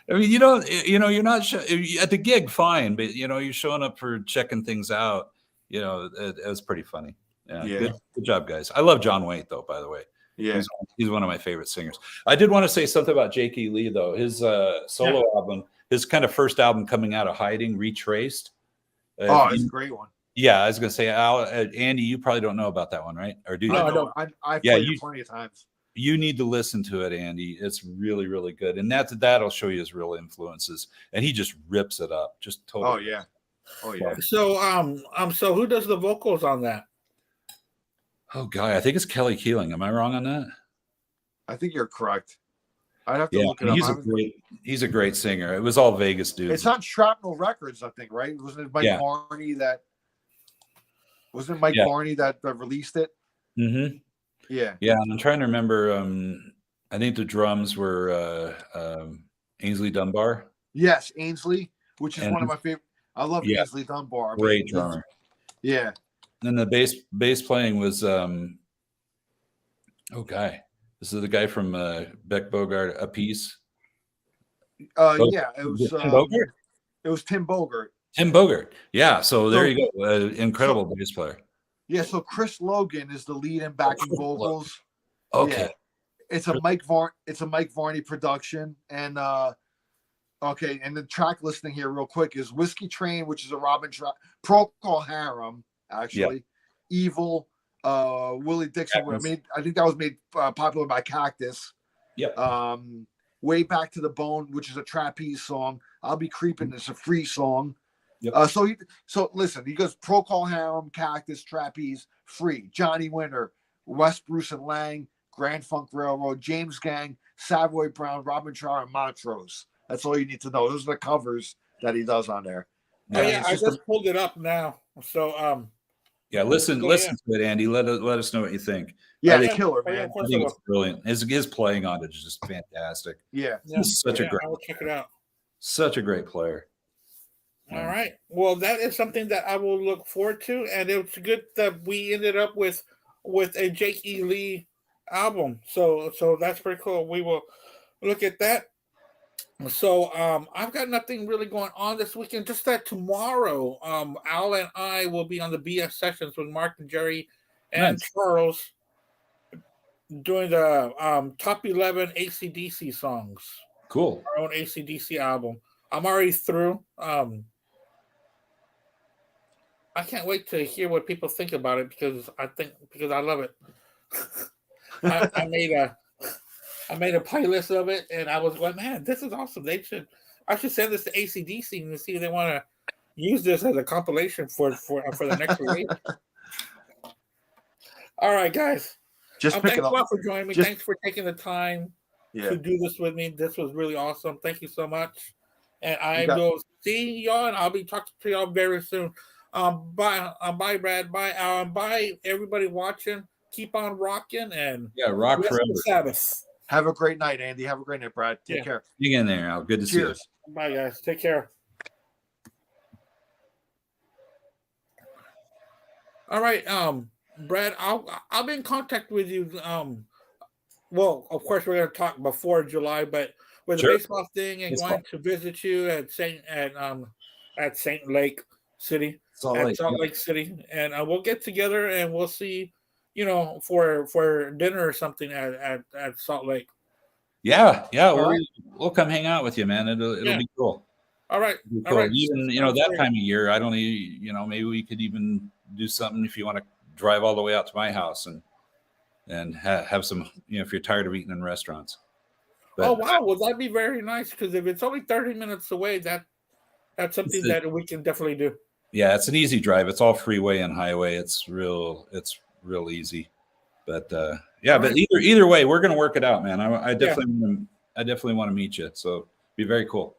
Speaker 2: You're not at the gig, fine, but you're showing up for checking things out. It was pretty funny. Yeah. Good job, guys. I love John Waite, though, by the way.
Speaker 3: Yeah.
Speaker 2: He's one of my favorite singers. I did want to say something about J.K. Lee, though. His solo album, his kind of first album coming out of hiding, Retraced.
Speaker 3: It's a great one.
Speaker 2: Yeah, I was going to say, Andy, you probably don't know about that one, right? Or do you?
Speaker 3: No, I don't. I've played it plenty of times.
Speaker 2: You need to listen to it, Andy. It's really, really good. And that'll show you his real influences. And he just rips it up. Just totally.
Speaker 3: Oh, yeah.
Speaker 1: So who does the vocals on that?
Speaker 2: Oh, God. I think it's Kelly Keeling. Am I wrong on that?
Speaker 3: I think you're correct. I'd have to look it up.
Speaker 2: He's a great singer. It was all Vegas dudes.
Speaker 3: It's on Shrapnel Records, I think, right? Wasn't it Mike Barney that released it?
Speaker 2: Mm-hmm.
Speaker 3: Yeah.
Speaker 2: And I'm trying to remember. I think the drums were Ainsley Dunbar.
Speaker 3: Yes, Ainsley, which is one of my favorite. I love Ainsley Dunbar.
Speaker 2: Great drummer.
Speaker 3: Yeah. And
Speaker 2: the bass playing was this is the guy from Beck Bogart, A Piece.
Speaker 3: It was Tim Bogart. It was Tim Bogart.
Speaker 2: Tim Bogart. Yeah. So there you go. Incredible bass player.
Speaker 3: Yeah, so Chris Logan is the lead and backing vocals.
Speaker 2: Okay.
Speaker 3: Yeah. It's a Mike Varney production. And and the track listing here real quick is Whiskey Train, which is a Robin track, Procol Harum, actually. Evil, Willie Dixon. I think that was made popular by Cactus.
Speaker 2: Yep.
Speaker 3: Way Back to the Bone, which is a trapeze song. I'll Be Creeping is a free song.
Speaker 2: Yep.
Speaker 3: So listen, he goes Procol Harum, Cactus, Trapeze, Free, Johnny Winter, West Bruce and Lang, Grand Funk Railroad, James Gang, Savoy Brown, Robin Trower, and Montrose. That's all you need to know. Those are the covers that he does on there.
Speaker 1: I just pulled it up now. So
Speaker 2: listen to it, Andy. Let us know what you think.
Speaker 3: Yeah, the killer, man.
Speaker 2: I think it's brilliant. His playing on it is just fantastic.
Speaker 3: Yeah.
Speaker 2: He's such a great.
Speaker 1: I will check it out.
Speaker 2: Such a great player.
Speaker 1: All right. Well, that is something that I will look forward to, and it's good that we ended up with a Jake E. Lee album. So that's pretty cool. We will look at that. So I've got nothing really going on this weekend. Just that tomorrow, Al and I will be on the BS sessions with Mark and Jerry and Charles doing the top 11 AC/DC songs.
Speaker 2: Cool.
Speaker 1: Our own AC/DC album. I'm already through. I can't wait to hear what people think about it because I love it. I made a playlist of it, and I was like, man, this is awesome. I should send this to AC/DC and see if they want to use this as a compilation for the next release. All right, guys. Thanks a lot for joining me. Thanks for taking the time to do this with me. This was really awesome. Thank you so much. And I will see y'all, and I'll be talking to y'all very soon. Bye, Brad. Bye, Alan. Bye, everybody watching. keep on rocking and
Speaker 2: rock
Speaker 1: rest
Speaker 2: forever.
Speaker 1: the Sabbath.
Speaker 3: Have a great night, Andy. Have a great night, Brad. Take care.
Speaker 2: Hang in there, Al. Good to see you.
Speaker 3: Cheers.
Speaker 1: Bye, guys. Take care. All right, Brad, I'll be in contact with you. Well, of course, we're going to talk before July, but with the baseball thing and going to visit you at Saint Lake City, Salt Lake City, and we'll get together and we'll see, for dinner or something at Salt Lake.
Speaker 2: Yeah, we'll come hang out with you, man. It'll be cool.
Speaker 1: All right,
Speaker 2: cool. All right. Even that time of year, I don't even maybe we could even do something if you want to drive all the way out to my house and have some, if you're tired of eating in restaurants.
Speaker 1: But, oh wow, well that'd be very nice because if it's only 30 minutes away, that's something that we can definitely do.
Speaker 2: Yeah, it's an easy drive. It's all freeway and highway. It's real easy. But but either way, we're gonna work it out, man. I definitely want to meet you. So it'd be very cool.